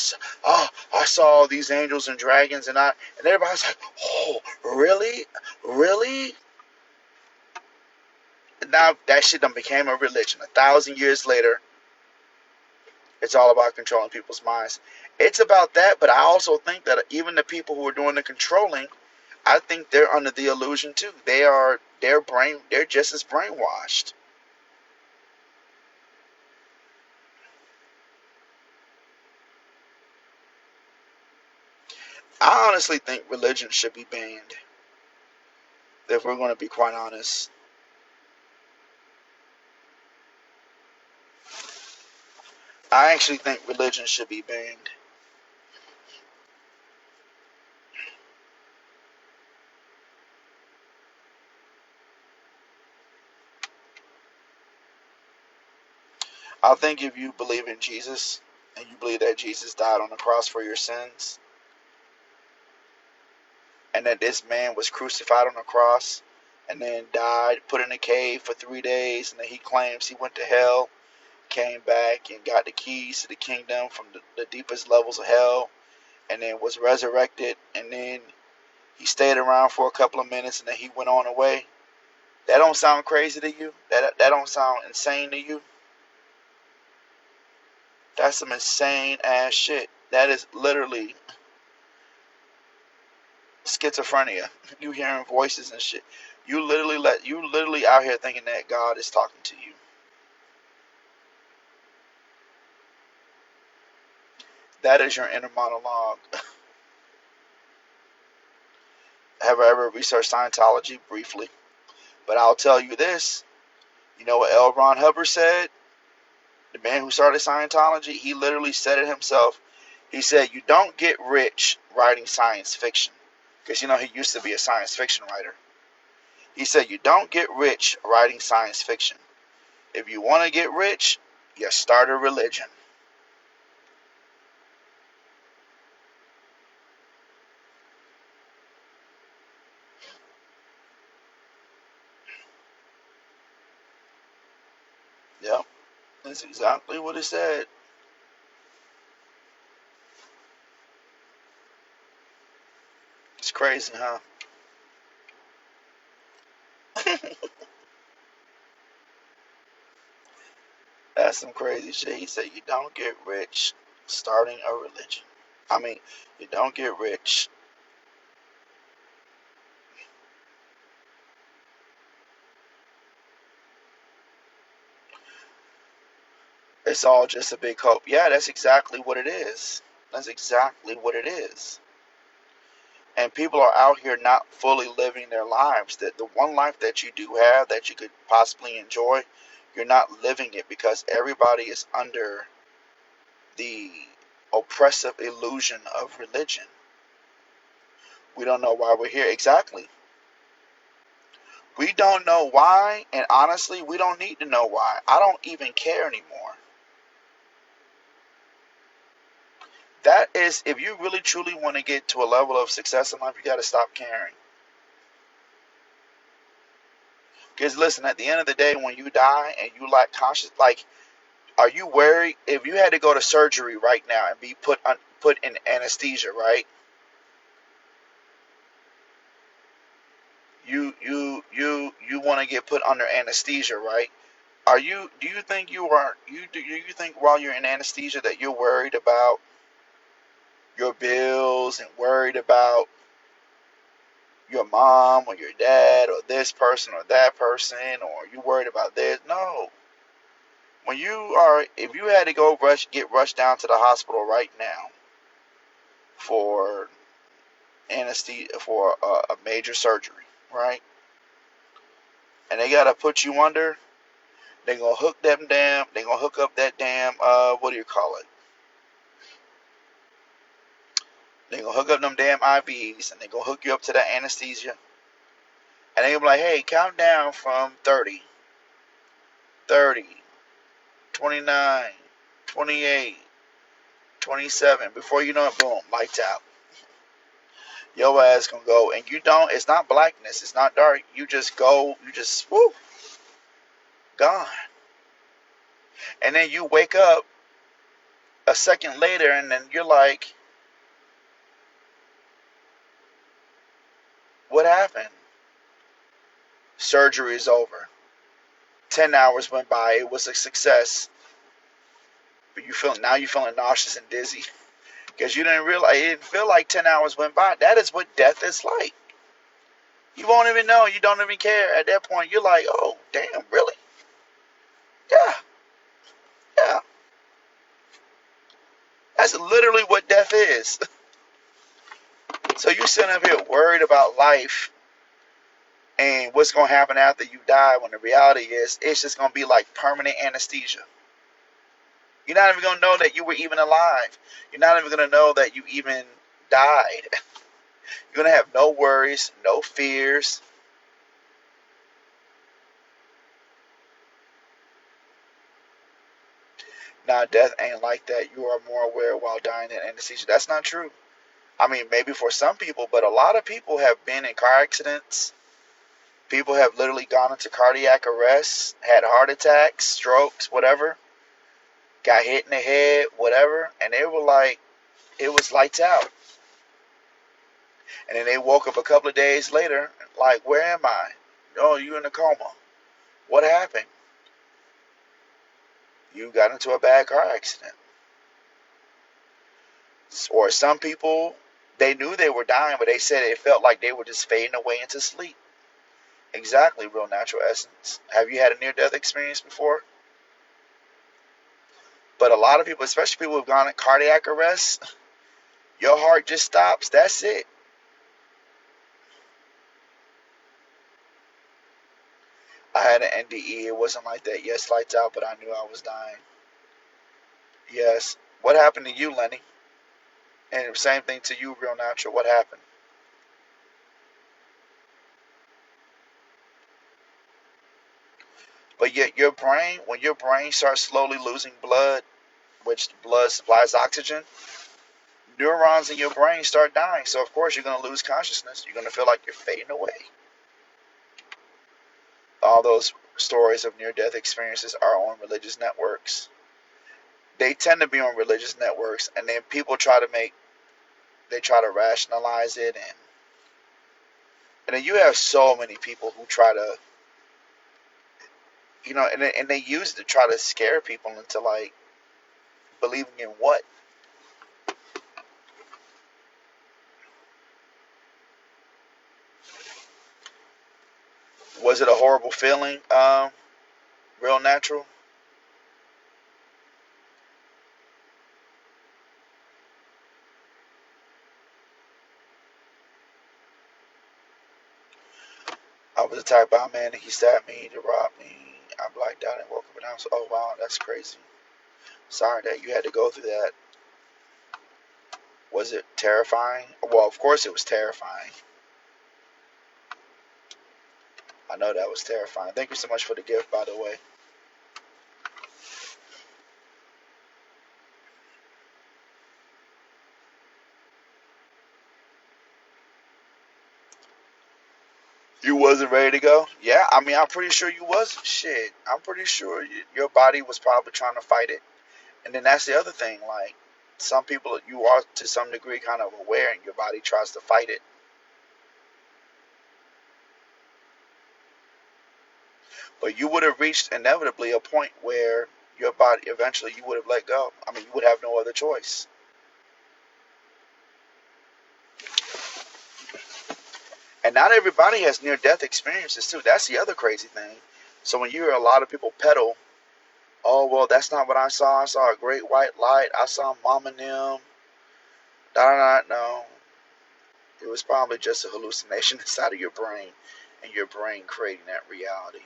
saw all these angels and dragons and everybody's like, oh, really? Really? Now that shit done became a religion. 1,000 years later, it's all about controlling people's minds. It's about that, but I also think that even the people who are doing the controlling, I think they're under the illusion too. They're just as brainwashed. I honestly think religion should be banned, if we're going to be quite honest. I actually think religion should be banned. I think if you believe in Jesus, and you believe that Jesus died on the cross for your sins, and that this man was crucified on the cross, and then died, put in a cave for 3 days, and then he claims he went to hell, came back and got the keys to the kingdom from the deepest levels of hell, and then was resurrected, and then he stayed around for a couple of minutes, and then he went on away. That don't sound crazy to you? That don't sound insane to you? That's some insane ass shit. That is literally schizophrenia. You hearing voices and shit. You literally out here thinking that God is talking to you. That is your inner monologue. Have I ever researched Scientology? Briefly. But I'll tell you this. You know what L. Ron Hubbard said? The man who started Scientology, he literally said it himself. He said, you don't get rich writing science fiction. Because, he used to be a science fiction writer. He said, you don't get rich writing science fiction. If you want to get rich, you start a religion. Yep, that's exactly what it said. It's crazy, huh? That's some crazy shit. He said, you don't get rich starting a religion. I mean, you don't get rich. It's all just a big hope. Yeah, that's exactly what it is. That's exactly what it is. And people are out here not fully living their lives. That the one life that you do have that you could possibly enjoy, you're not living it because everybody is under the oppressive illusion of religion. We don't know why we're here. Exactly. We don't know why, and honestly, we don't need to know why. I don't even care anymore. That is, if you really truly want to get to a level of success in life, you got to stop caring. Because listen, at the end of the day, when you die and you lack conscious, like, are you worried if you had to go to surgery right now and be put in anesthesia, right? You want to get put under anesthesia, right? Do you think you think while you're in anesthesia that you're worried about your bills and worried about your mom or your dad or this person or that person, or you worried about this? No. If you had to get rushed down to the hospital right now for anesthesia for a major surgery, right? And they gotta put you under. They gonna hook up that damn what do you call it? They gonna hook up them damn IVs and they gonna hook you up to that anesthesia. And they gonna be like, hey, count down from 30, 30, 29, 28, 27. Before you know it, boom, lights out. Your ass gonna go, and you don't. It's not blackness. It's not dark. You just go. You just whoo, gone. And then you wake up a second later, and then you're like, what happened? Surgery is over. 10 hours went by. It was a success. But you feeling nauseous and dizzy because you didn't realize it didn't feel like 10 hours went by. That is what death is like. You won't even know. You don't even care. At that point, you're like, oh, damn, really? Yeah, yeah. That's literally what death is. So you're sitting up here worried about life and what's going to happen after you die when the reality is it's just going to be like permanent anesthesia. You're not even going to know that you were even alive. You're not even going to know that you even died. You're going to have no worries, no fears. Nah, death ain't like that. You are more aware while dying in anesthesia. That's not true. I mean, maybe for some people, but a lot of people have been in car accidents. People have literally gone into cardiac arrest, had heart attacks, strokes, whatever, got hit in the head, whatever, and they were like, it was lights out. And then they woke up a couple of days later, like, where am I? Oh, you in a coma. What happened? You got into a bad car accident. Or some people, they knew they were dying, but they said it felt like they were just fading away into sleep. Exactly, real natural essence. Have you had a near-death experience before? But a lot of people, especially people who've gone in cardiac arrest, your heart just stops. That's it. I had an NDE. It wasn't like that. Yes, lights out, but I knew I was dying. Yes. What happened to you, Lenny? And same thing to you, Real Natural. What happened? But yet your brain, when your brain starts slowly losing blood, which blood supplies oxygen, neurons in your brain start dying. So of course you're going to lose consciousness. You're going to feel like you're fading away. All those stories of near-death experiences are on religious networks. They tend to be on religious networks, and then people try to rationalize it, and then you have so many people who try to, and they use it to try to scare people into like believing in what. Was it a horrible feeling? Real Natural. I was attacked by a man and he stabbed me to rob me. I blacked out and woke up and I was, oh wow, that's crazy. Sorry that you had to go through that. Was it terrifying? Well, of course it was terrifying. I know that was terrifying. Thank you so much for the gift, by the way. You wasn't ready to go? Yeah, I mean, I'm pretty sure you was. Shit, I'm pretty sure your body was probably trying to fight it. And then that's the other thing. Like, some people, you are to some degree kind of aware, and your body tries to fight it. But you would have reached inevitably a point where your body eventually you would have let go. I mean, you would have no other choice. And not everybody has near death experiences too. That's the other crazy thing. So when you hear a lot of people peddle, oh well, that's not what I saw. I saw a great white light. I saw mom and them. Da da da. No, it was probably just a hallucination inside of your brain, and your brain creating that reality.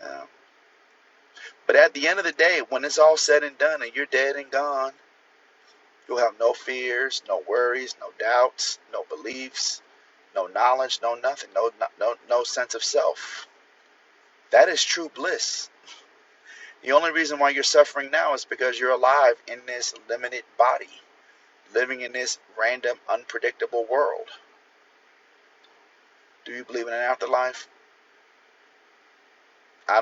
Um, but at the end of the day, when it's all said and done, and you're dead and gone, you'll have no fears, no worries, no doubts, no beliefs, no knowledge, no nothing, no sense of self. That is true bliss. The only reason why you're suffering now is because you're alive in this limited body, living in this random, unpredictable world. Do you believe in an afterlife? I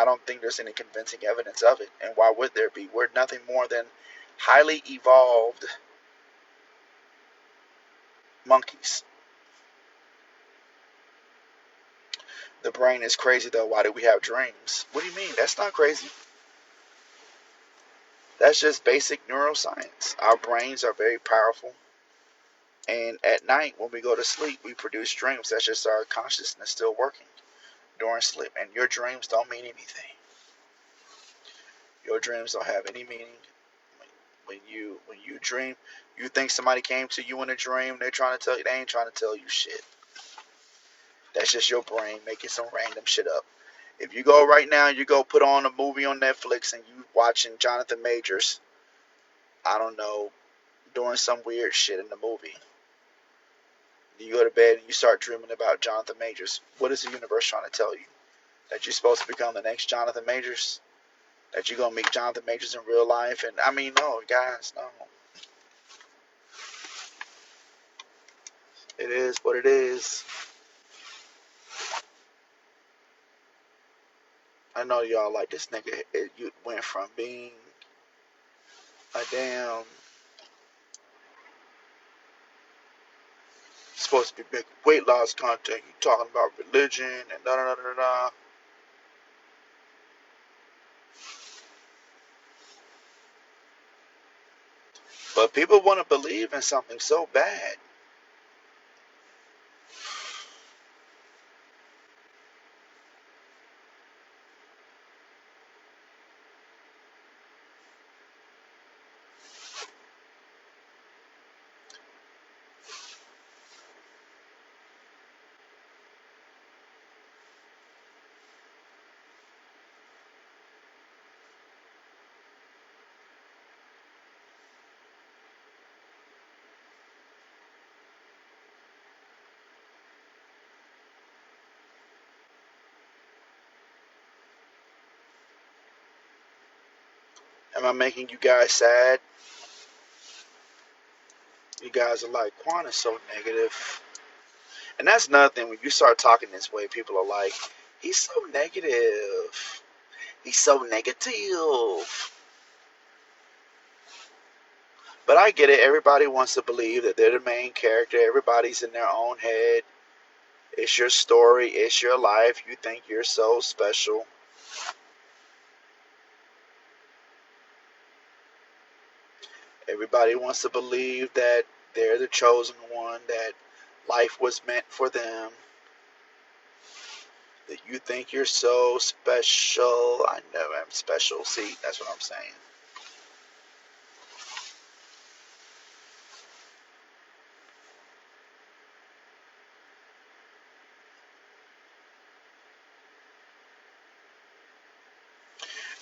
don't think there's any convincing evidence of it. And why would there be? We're nothing more than highly evolved monkeys. The brain is crazy though. Why do we have dreams? What do you mean? That's not crazy. That's just basic neuroscience. Our brains are very powerful. And at night, when we go to sleep, we produce dreams. That's just our consciousness still working during sleep. And your dreams don't mean anything. Your dreams don't have any meaning. When you dream, you think somebody came to you in a dream. They're trying to tell you. They ain't trying to tell you shit. That's just your brain making some random shit up. If you go right now, you go put on a movie on Netflix and you watching Jonathan Majors, I don't know, doing some weird shit in the movie. You go to bed and you start dreaming about Jonathan Majors. What is the universe trying to tell you? That you're supposed to become the next Jonathan Majors? That you're going to meet Jonathan Majors in real life? And I mean, no, guys, no. It is what it is. I know y'all like this nigga. You went from being a damn supposed to be making weight loss content. You talking about religion and da da da da da. But people want to believe in something so bad. Am I making you guys sad? You guys are like, Quan is so negative. And that's nothing. When you start talking this way, people are like, he's so negative. He's so negative. But I get it. Everybody wants to believe that they're the main character. Everybody's in their own head. It's your story. It's your life. You think you're so special. Everybody wants to believe that they're the chosen one, that life was meant for them, that you think you're so special. I know I'm special. See, that's what I'm saying.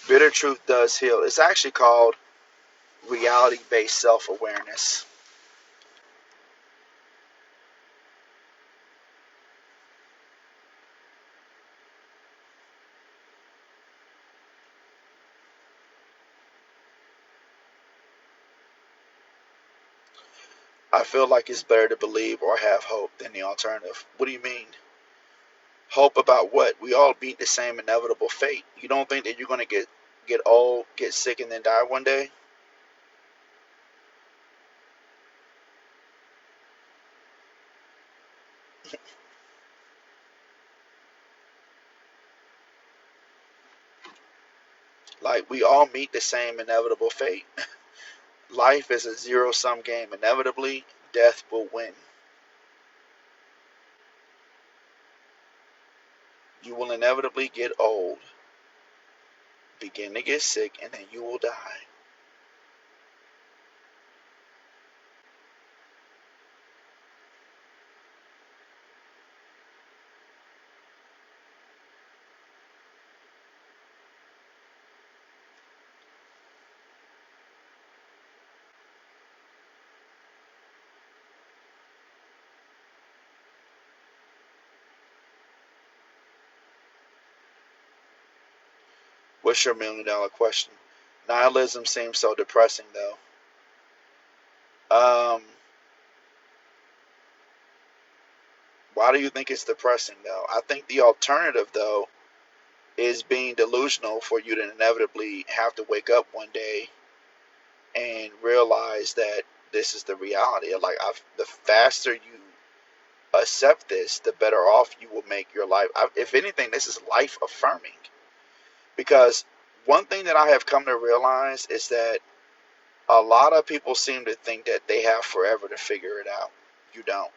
Bitter truth does heal. It's actually called reality-based self-awareness. I feel like it's better to believe or have hope than the alternative. What do you mean? Hope about what? We all meet the same inevitable fate. You don't think that you're going to get old, get sick, and then die one day? Like, we all meet the same inevitable fate. Life is a zero-sum game. Inevitably, death will win. You will inevitably get old, begin to get sick, and then you will die. What's your $1 million question? Nihilism seems so depressing, though. Why do you think it's depressing, though? I think the alternative, though, is being delusional for you to inevitably have to wake up one day and realize that this is the reality. Like, the faster you accept this, the better off you will make your life. If anything, this is life affirming. Because one thing that I have come to realize is that a lot of people seem to think that they have forever to figure it out. You don't.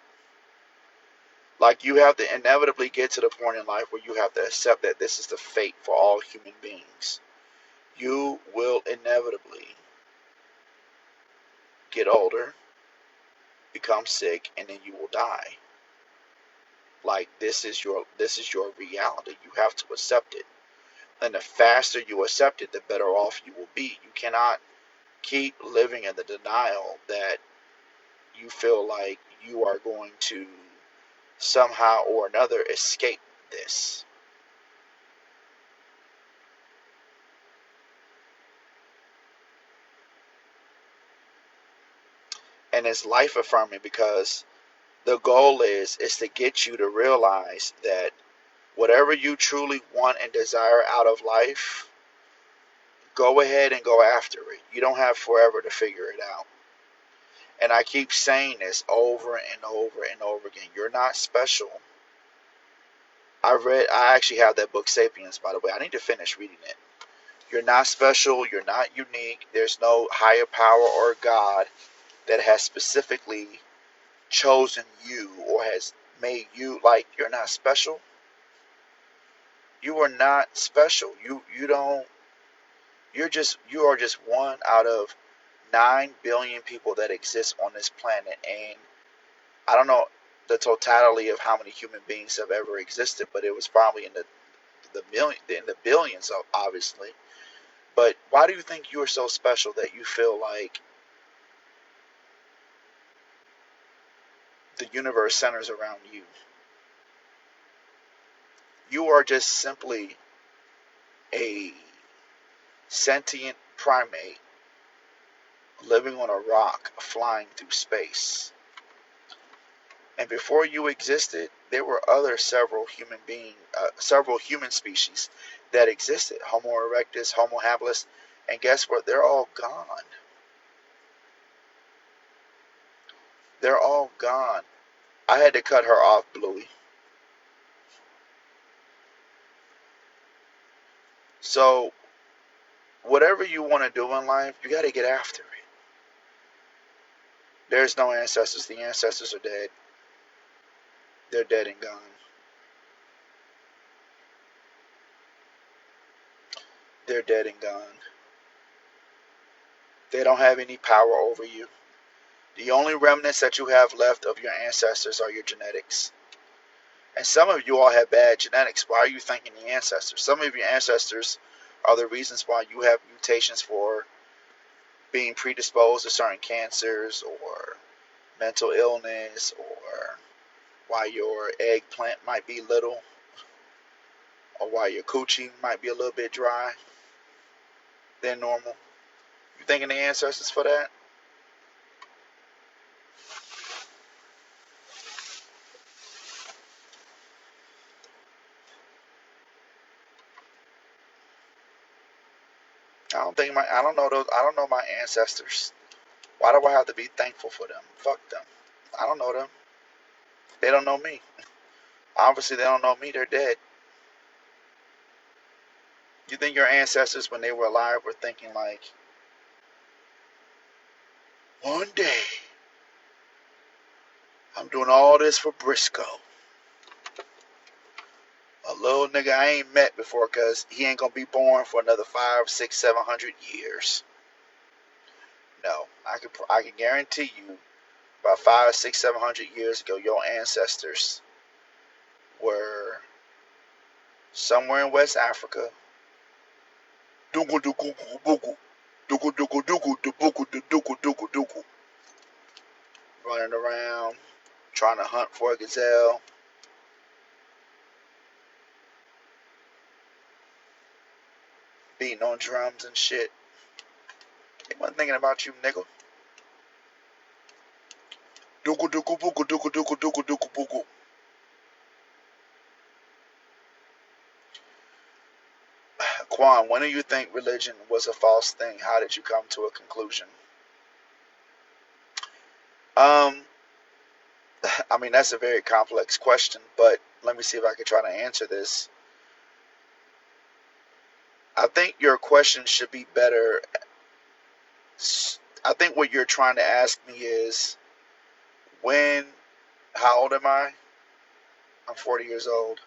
Like, you have to inevitably get to the point in life where you have to accept that this is the fate for all human beings. You will inevitably get older, become sick, and then you will die. Like, this is your reality. You have to accept it. And the faster you accept it, the better off you will be. You cannot keep living in the denial that you feel like you are going to somehow or another escape this. And it's life affirming because the goal is to get you to realize that whatever you truly want and desire out of life, go ahead and go after it. You don't have forever to figure it out. And I keep saying this over and over and over again. You're not special. I actually have that book, Sapiens, by the way. I need to finish reading it. You're not special. You're not unique. There's no higher power or God that has specifically chosen you or has made you. Like, you're not special. You are not special. You don't. You are just one out of 9 billion people that exist on this planet, and I don't know the totality of how many human beings have ever existed, but it was probably in the billions, obviously. But why do you think you are so special that you feel like the universe centers around you? You are just simply a sentient primate living on a rock flying through space. And before you existed, there were several human species that existed. Homo erectus, Homo habilis, and guess what? They're all gone. They're all gone. I had to cut her off, Bluey. So, whatever you want to do in life, you got to get after it. There's no ancestors. The ancestors are dead. They're dead and gone. They're dead and gone. They don't have any power over you. The only remnants that you have left of your ancestors are your genetics. And some of you all have bad genetics. Why are you thanking the ancestors? Some of your ancestors are the reasons why you have mutations for being predisposed to certain cancers or mental illness, or why your eggplant might be little, or why your coochie might be a little bit dry than normal. You thanking the ancestors for that? I don't know my ancestors. Why do I have to be thankful for them? Fuck them. I don't know them. They don't know me. Obviously they don't know me, they're dead. You think your ancestors when they were alive were thinking like, one day I'm doing all this for Briscoe, a little nigga I ain't met before, cause he ain't gonna be born for another 5, 6, 700 years. No, I can guarantee you, about 5, 6, 700 years ago, your ancestors were somewhere in West Africa, running around trying to hunt for a gazelle, beating on drums and shit. They wasn't thinking about you, nigga. Quan, when do you think religion was a false thing? How did you come to a conclusion? Um, I mean, that's a very complex question, but let me see if I can try to answer this. I think your question should be better. I think what you're trying to ask me is when, how old am I? I'm 40 years old.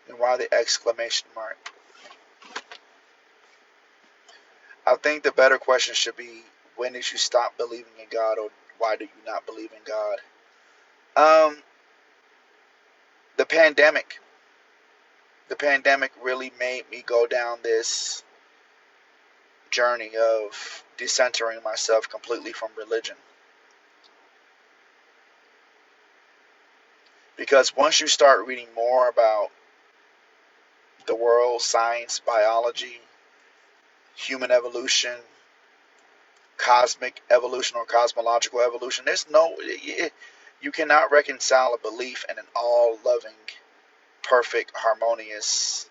And why the exclamation mark? I think the better question should be, when did you stop believing in God, or why do you not believe in God? Um, the pandemic. The pandemic really made me go down this journey of decentering myself completely from religion. Because once you start reading more about the world, science, biology, human evolution, cosmic evolution or cosmological evolution, you cannot reconcile a belief in an all-loving, perfect, harmonious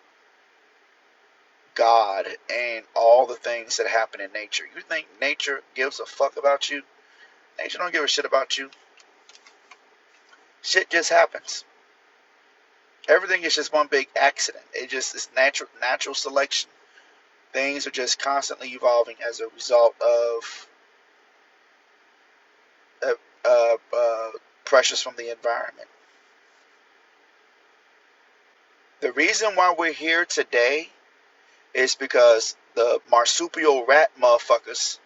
God and all the things that happen in nature. You think nature gives a fuck about you? Nature don't give a shit about you. Shit just happens. Everything is just one big accident. It's natural selection. Things are just constantly evolving as a result of uh, pressures from the environment. The reason why we're here today is because the marsupial rat motherfuckers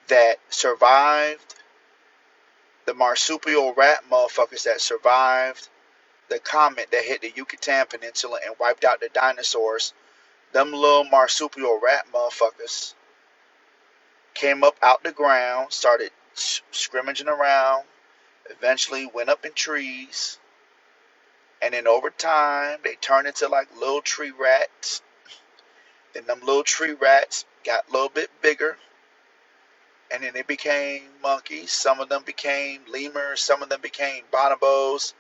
that survived, the comet that hit the Yucatan Peninsula and wiped out the dinosaurs, them little marsupial rat motherfuckers came up out the ground, started scrimmaging around, eventually went up in trees, And then over time, they turned into like little tree rats. Then them little tree rats got a little bit bigger. And then they became monkeys. Some of them became lemurs. Some of them became bonobos.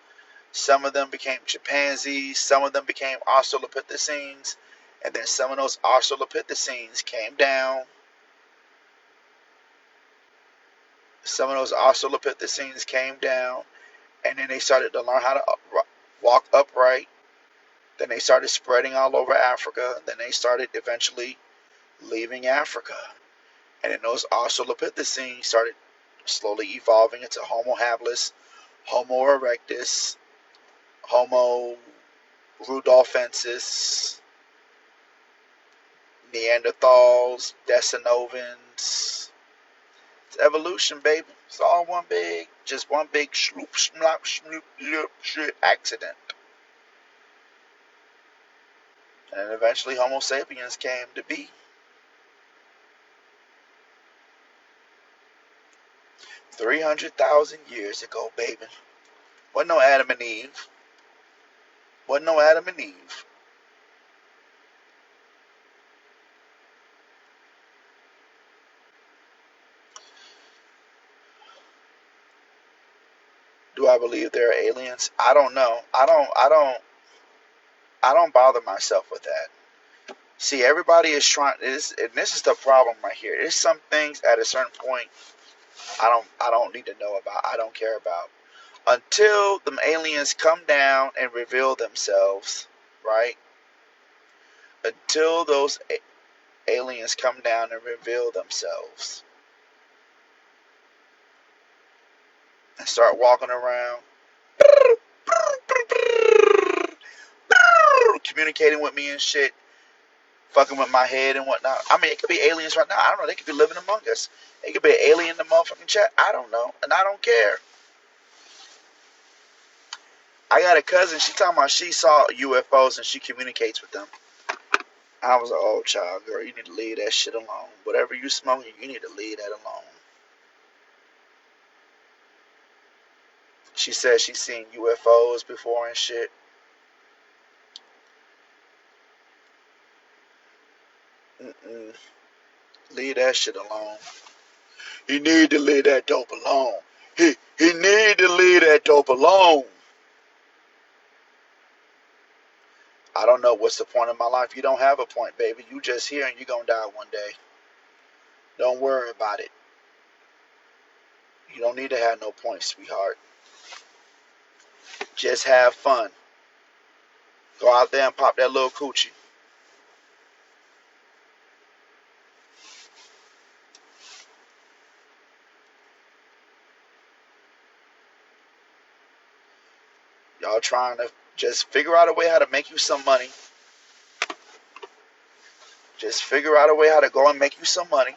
Some of them became chimpanzees. Some of them became australopithecines. And then some of those australopithecines came down. Some of those australopithecines came down. And then they started to learn how to walk upright. Then they started spreading all over Africa. Then they started eventually leaving Africa. And then those australopithecines started slowly evolving into Homo habilis, Homo erectus, Homo rudolfensis, Neanderthals, Decanovans. It's evolution, baby. It's all one big, just one big shloop, shlop, shloop, shit accident. And then eventually Homo sapiens came to be. 300,000 years ago, baby. Wasn't no Adam and Eve. Wasn't no Adam and Eve. Do I believe there are aliens? I don't know. I don't bother myself with that. See, everybody is trying this, and this is the problem right here. There's some things at a certain point I don't need to know about. I don't care about. Until them aliens come down and reveal themselves, right? Until those aliens come down and reveal themselves and start walking around communicating with me and shit, fucking with my head and whatnot. I mean, it could be aliens right now. I don't know. They could be living among us. It could be an alien in the motherfucking chat. I don't know. And I don't care. I got a cousin. She talking about she saw UFOs and she communicates with them. I was like, oh, child, girl, you need to leave that shit alone. Whatever you smoking, you need to leave that alone. She said she's seen UFOs before and shit. Leave that shit alone. He need to leave that dope alone. He need to leave that dope alone. I don't know what's the point of my life. You don't have a point, baby. You just here and you gonna die one day. Don't worry about it. You don't need to have no point, sweetheart. Just have fun. Go out there and pop that little coochie. Y'all trying to just figure out a way how to make you some money. Just figure out a way how to go and make you some money.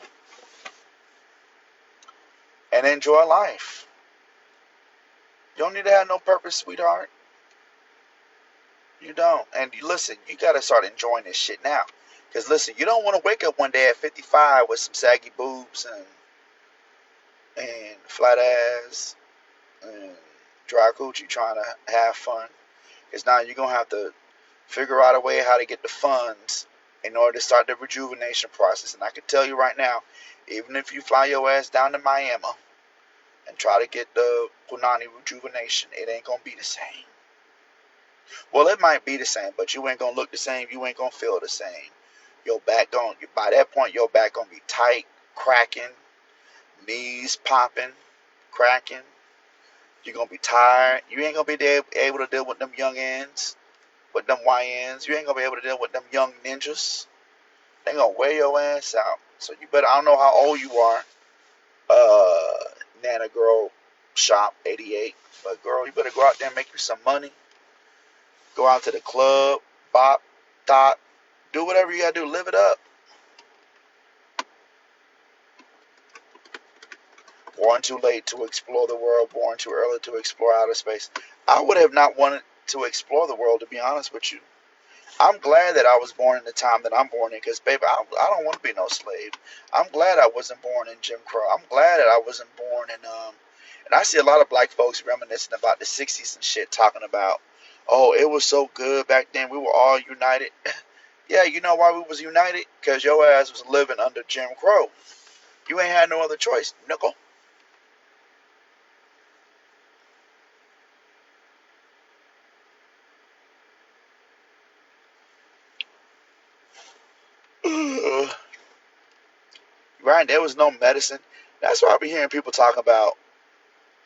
And enjoy life. You don't need to have no purpose, sweetheart. You don't. And listen, you got to start enjoying this shit now. Because listen, you don't want to wake up one day at 55 with some saggy boobs and flat ass and dry coochie trying to have fun. Because now you're going to have to figure out a way how to get the funds in order to start the rejuvenation process. And I can tell you right now, even if you fly your ass down to Miami and try to get the Punani rejuvenation, it ain't going to be the same. Well, it might be the same, but you ain't going to look the same. You ain't going to feel the same. Your back by that point, your back going to be tight, cracking, knees popping, cracking. You're going to be tired. You ain't going to be able to deal with them young ends, with them YNs. You ain't going to be able to deal with them young ninjas. They going to wear your ass out. So you better, I don't know how old you are, Nana Girl Shop 88, but girl, you better go out there and make you some money. Go out to the club, bop, thot, do whatever you got to do. Live it up. Born too late to explore the world, born too early to explore outer space. I would have not wanted to explore the world, to be honest with you. I'm glad that I was born in the time that I'm born in, because, baby, I don't want to be no slave. I'm glad I wasn't born in Jim Crow. I'm glad that I wasn't born in, and I see a lot of black folks reminiscing about the 60s and shit, talking about, Oh, it was so good back then. We were all united. Yeah, you know why we was united? Because your ass was living under Jim Crow. You ain't had no other choice, nickel. Right, there was no medicine. That's why I be hearing people talk about,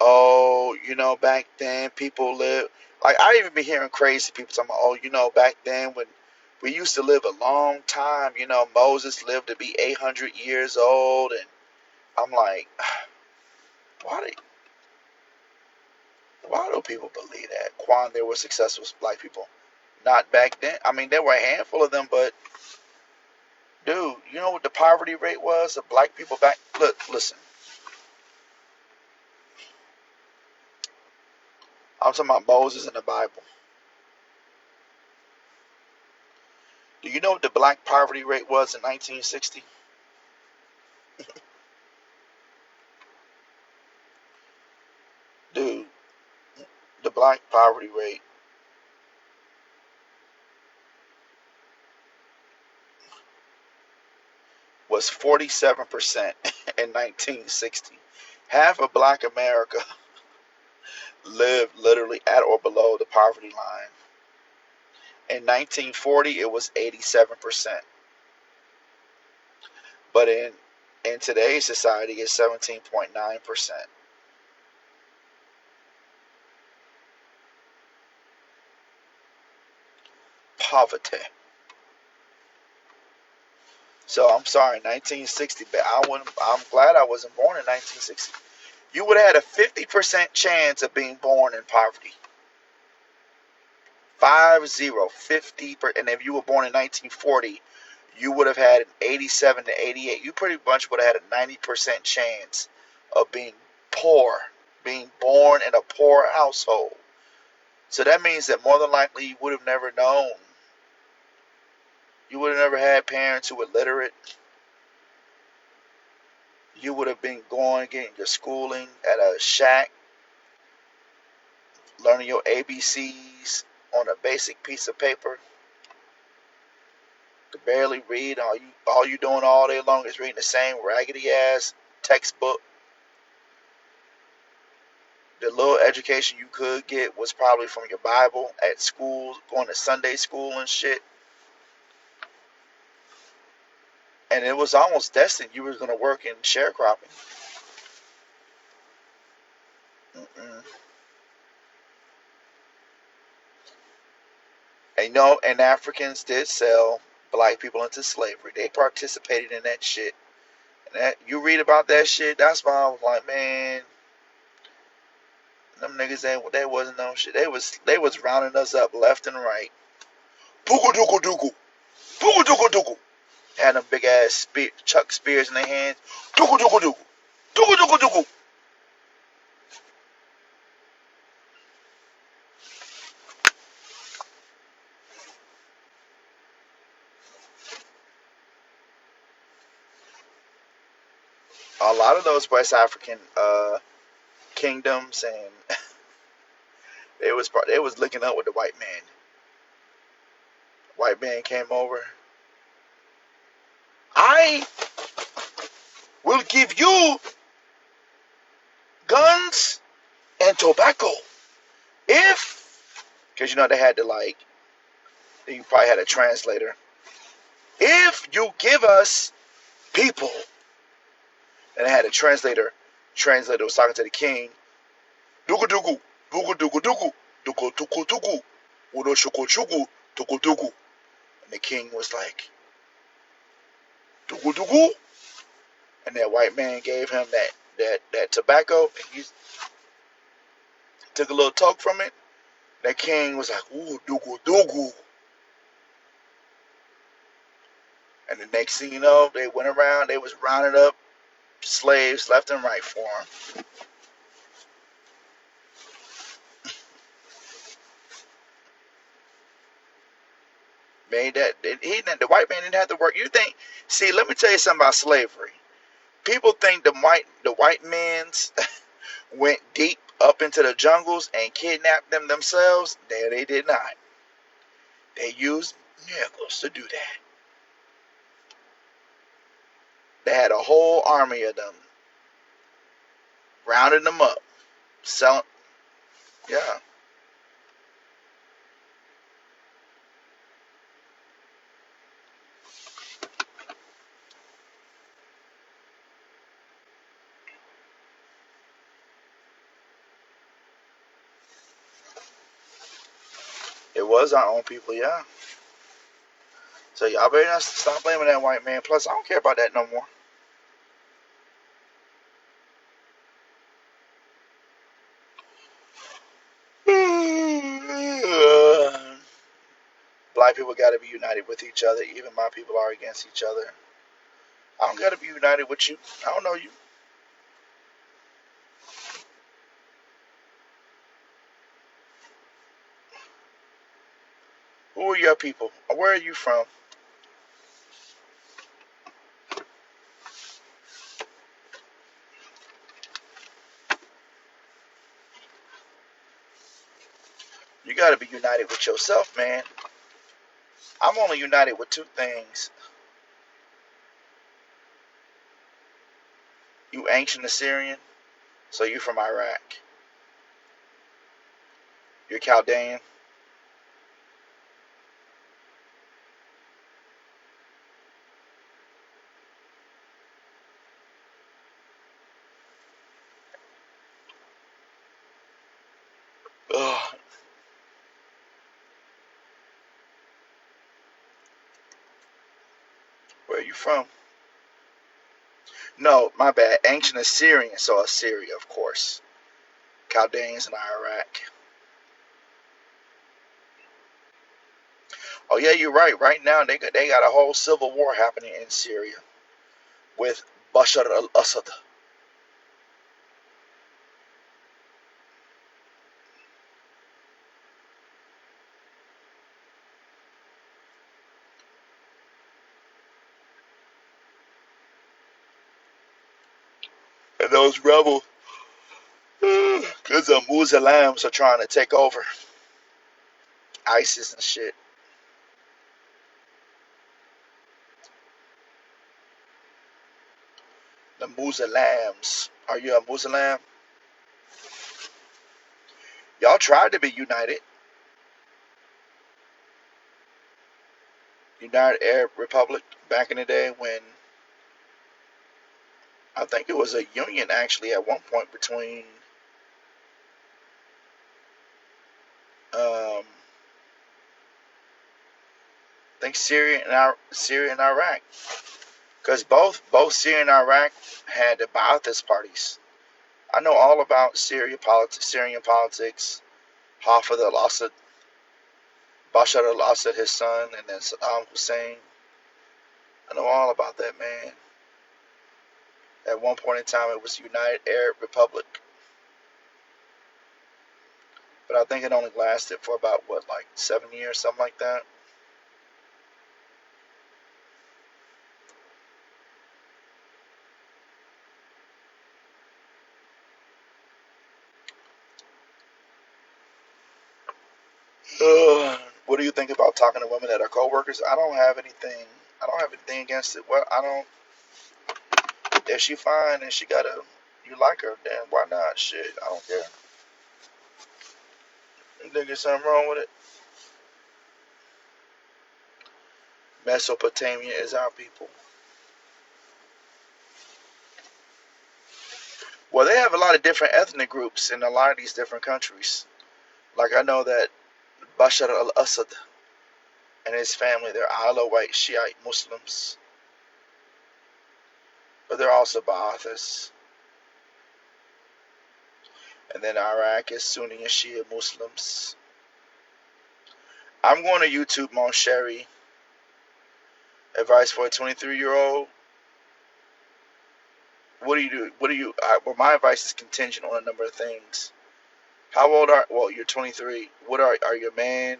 oh, back then people live. Like, I even be hearing crazy people talking about, oh, back then when we used to live a long time, Moses lived to be 800 years old. And I'm like, why do, why do people believe that? Quan, there were successful black people. Not back then. I mean, there were a handful of them, but dude, you know what the poverty rate was of black people back? Look, listen. I'm talking about Moses in the Bible. Do you know what the black poverty rate was in 1960? Dude, the black poverty rate was 47% in 1960. Half of black America lived literally at or below the poverty line. In 1940, it was 87%. But in today's society, it's 17.9%. Poverty. So I'm sorry, 1960, but I'm glad I wasn't born in 1960. You would have had a 50% chance of being born in poverty. 50. And if you were born in 1940, you would have had an 87 to 88. You pretty much would have had a 90% chance of being poor, being born in a poor household. So that means that more than likely you would have never known. You would have never had parents who were literate. You would have been going, getting your schooling at a shack, learning your ABCs on a basic piece of paper. Could barely read. All you doing all day long is reading the same raggedy ass textbook. The little education you could get was probably from your Bible at school, going to Sunday school and shit. And it was almost destined you were going to work in sharecropping. Mm-mm. And Africans did sell black people into slavery. They participated in that shit. And that, you read about that shit, that's why I was like, man, them niggas they wasn't no shit. They was rounding us up left and right. Boogle doogle doogle. Boogle doogle doogle. Had them big ass Chuck Spears in their hands. Doogle doogle doogle. Doogle doogle doogle. A lot of those West African kingdoms, and they was looking up with the white man. White man came over. I will give you guns and tobacco if, because they had to you probably had a translator. If you give us people, and they had a translator. Translator was talking to the king. Dugu dugu, dugu dugu dugu, dugu dugu dugu, uno shuku shuku, dugu dugu. And the king was like, dugu dugu. And that white man gave him that tobacco, and he took a little toke from it. That king was like, ooh, dugu dugu. And the next thing you know, they went around, they was rounding up slaves left and right for him. Made that the white man didn't have to work. You think? See, let me tell you something about slavery. People think the white man's went deep up into the jungles and kidnap them themselves? No, they did not. They used niggas to do that. They had a whole army of them, rounding them up, selling. Yeah, it was our own people. Yeah. So y'all better not stop blaming that white man. Plus, I don't care about that no more. Black people got to be united with each other. Even my people are against each other. I don't got to be united with you. I don't know you. Who are your people? Where are you from? You got to be united with yourself, man. I'm only united with two things. You ancient Assyrian, so you from Iraq. You're Chaldean. Ugh. Where are you from? No, my bad. Ancient Assyrian, so Assyria, of course. Chaldeans in Iraq. Oh yeah, you're right. Right now they got a whole civil war happening in Syria with Bashar al-Assad. And those rebels, because the Muslims are trying to take over ISIS and shit. The Muslims. Are you a Muslim? Y'all tried to be united. United Arab Republic back in the day when I think it was a union actually at one point between I think Syria and Iraq. Because both Syria and Iraq had the Ba'athist parties. I know all about Syrian politics. Hafez al-Assad, Bashar al-Assad, his son, and then Saddam Hussein. I know all about that, man. At one point in time, it was United Arab Republic, but I think it only lasted for about what, like 7 years, something like that. What do you think about talking to women that are coworkers? I don't have anything. I don't have anything against it. Well, I don't. If she fine and she got a, you like her, then why not? Shit, I don't care. You think there's something wrong with it? Mesopotamia is our people. Well, they have a lot of different ethnic groups in a lot of these different countries. Like I know that Bashar al-Assad and his family, they're Alawite Shiite Muslims, but they're also Ba'athists. And then Iraq is Sunni and Shia Muslims. I'm going to YouTube Mon Sherry. Advice for a 23-year-old. What do you do? Well, my advice is contingent on a number of things. How old are, well, you're 23. What are you a man,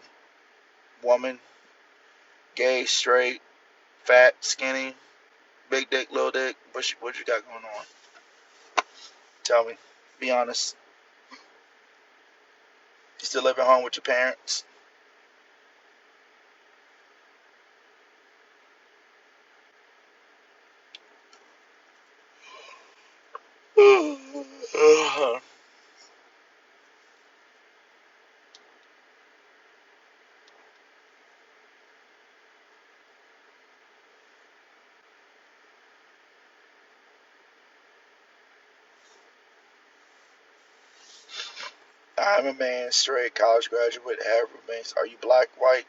woman, gay, straight, fat, skinny, big dick, little dick? What you got going on? Tell me. Be honest. You still live at home with your parents? I'm a man, straight, college graduate, have roommates. Are you black, white?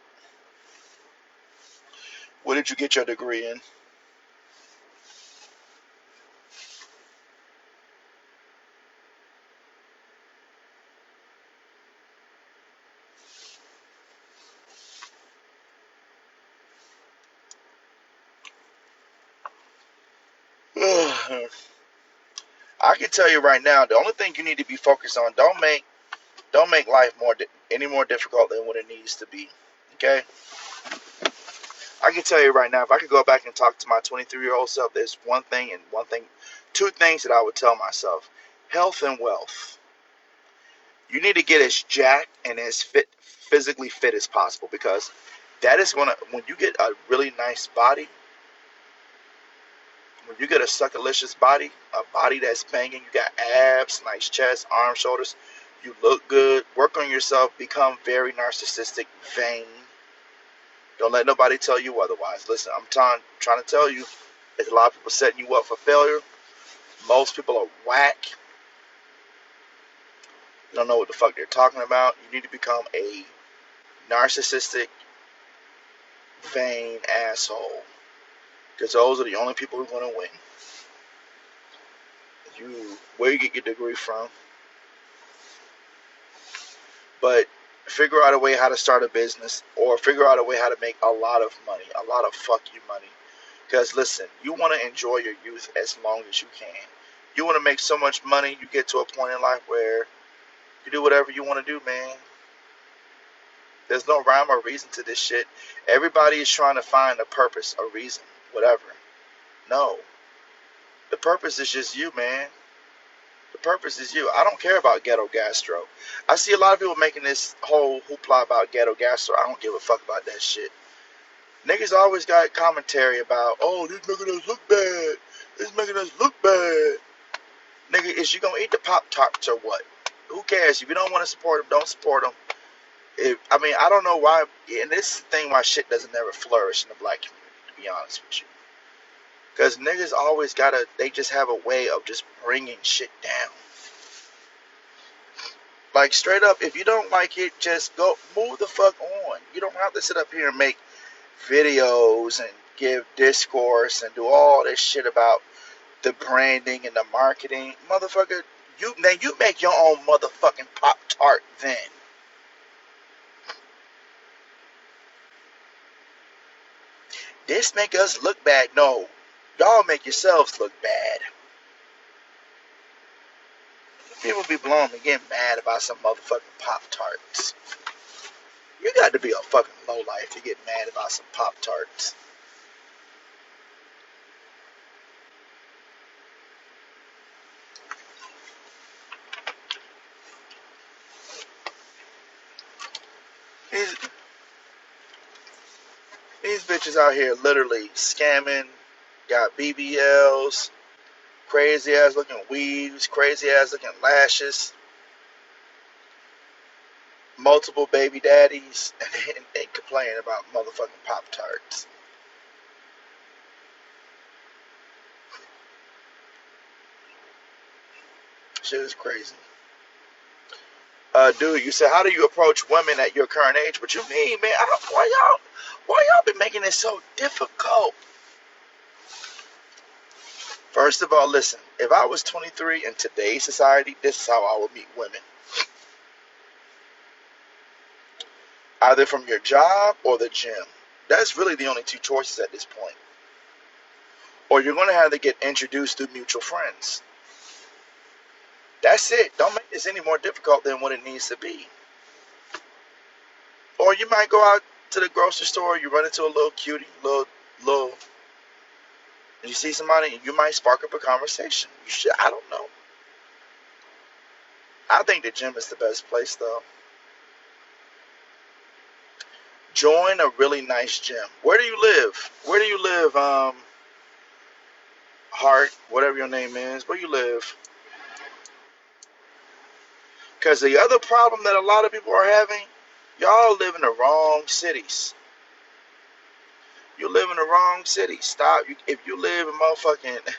What did you get your degree in? I can tell you right now, the only thing you need to be focused on, don't make life any more difficult than what it needs to be. Okay? I can tell you right now, if I could go back and talk to my 23-year-old self, there's two things that I would tell myself. Health and wealth. You need to get as jacked and as physically fit as possible, because that is going to, when you get a really nice body, when you get a suckalicious body, a body that's banging, you got abs, nice chest, arms, shoulders, you look good, work on yourself, become very narcissistic, vain. Don't let nobody tell you otherwise. Listen, I'm trying to tell you, there's a lot of people setting you up for failure. Most people are whack. You don't know what the fuck they're talking about. You need to become a narcissistic, vain asshole. Because those are the only people who are going to win. Where you get your degree from. But figure out a way how to start a business, or figure out a way how to make a lot of money, a lot of fuck you money. Because listen, you want to enjoy your youth as long as you can. You want to make so much money, you get to a point in life where you do whatever you want to do, man. There's no rhyme or reason to this shit. Everybody is trying to find a purpose, a reason, whatever. No. The purpose is just you, man. The purpose is you. I don't care about ghetto gastro. I see a lot of people making this whole hoopla about ghetto gastro. I don't give a fuck about that shit. Niggas always got commentary about, oh, this making us look bad. This making us look bad. Nigga, is you gonna eat the Pop-Tarts or what? Who cares? If you don't want to support them, don't support them. I don't know why, and this is the thing why shit doesn't ever flourish in the black community, to be honest with you. Because niggas always they just have a way of just bringing shit down. Like, straight up, if you don't like it, just go, move the fuck on. You don't have to sit up here and make videos and give discourse and do all this shit about the branding and the marketing. Motherfucker, you make your own motherfucking Pop-Tart then. This make us look bad. No, y'all make yourselves look bad. People be blowing me getting mad about some motherfucking Pop-Tarts. You got to be a fucking lowlife to get mad about some Pop-Tarts. These bitches out here literally scamming, got BBLs, crazy ass looking weaves, crazy ass looking lashes, multiple baby daddies, and they complain about motherfucking Pop-Tarts. Shit is crazy. Dude, you said, how do you approach women at your current age? What you mean, man? Why y'all been making it so difficult? First of all, listen, if I was 23 in today's society, this is how I would meet women. Either from your job or the gym. That's really the only two choices at this point. Or you're going to have to get introduced through mutual friends. That's it. Don't make this any more difficult than what it needs to be. Or you might go out to the grocery store, you run into a little cutie, little, and you see somebody, and you might spark up a conversation. I don't know. I think the gym is the best place, though. Join a really nice gym. Where do you live? Where do you live? Hart, whatever your name is. Where you live? Because the other problem that a lot of people are having, y'all live in the wrong cities. You live in the wrong city. Stop. If you live in motherfucking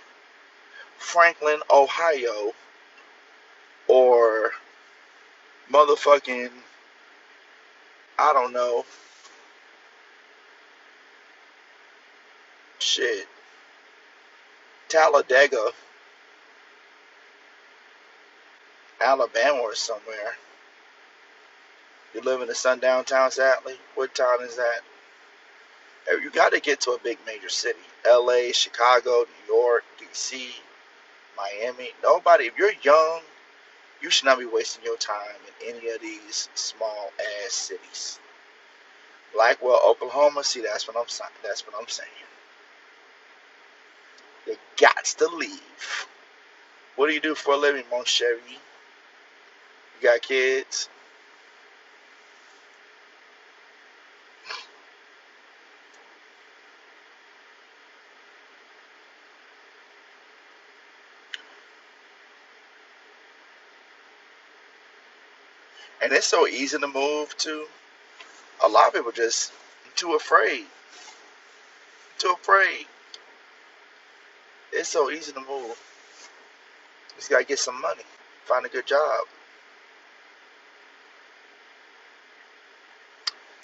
Franklin, Ohio, or motherfucking, I don't know, shit, Talladega, Alabama, or somewhere. You live in a sundown town, sadly. What town is that? You got to get to a big major city. LA, Chicago, New York, DC, Miami. Nobody, if you're young, you should not be wasting your time in any of these small ass cities. Blackwell, Oklahoma. See, that's what I'm saying. That's what I'm saying. You got to leave. What do you do for a living, Mon Chevy? You got kids? And it's so easy to move to. A lot of people just too afraid. Too afraid. It's so easy to move. You just gotta get some money. Find a good job.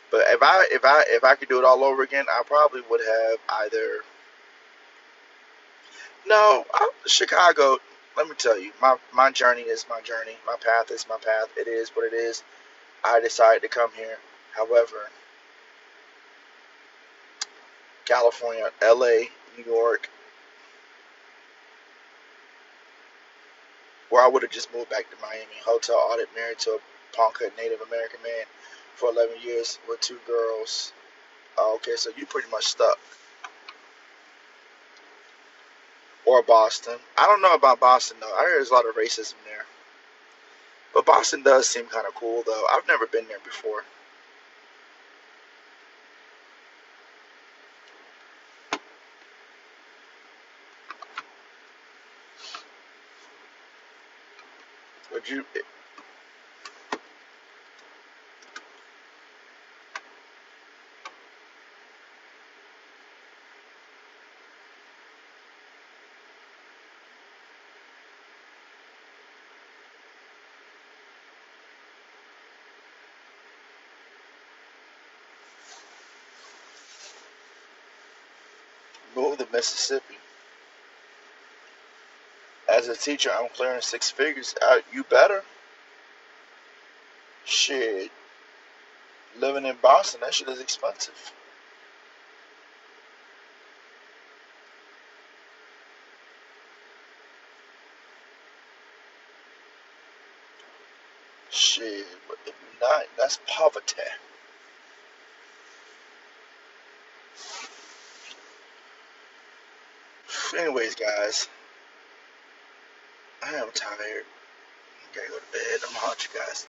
But if I could do it all over again, I probably would have either no, Chicago. Let me tell you, my journey is my journey. My path is my path. It is what it is. I decided to come here. However, California, LA, New York, where I would have just moved back to Miami. Hotel audit, married to a Ponca Native American man for 11 years with 2 girls. Okay, so you pretty much stuck. Or Boston. I don't know about Boston though. I hear there's a lot of racism there. But Boston does seem kind of cool though. I've never been there before. Would you move to Mississippi? As a teacher, I'm clearing 6 figures. You better. Shit. Living in Boston, that shit is expensive. Shit. But if you're not, that's poverty. Anyways, guys, I am tired. I gotta go to bed. I'm hungry, guys.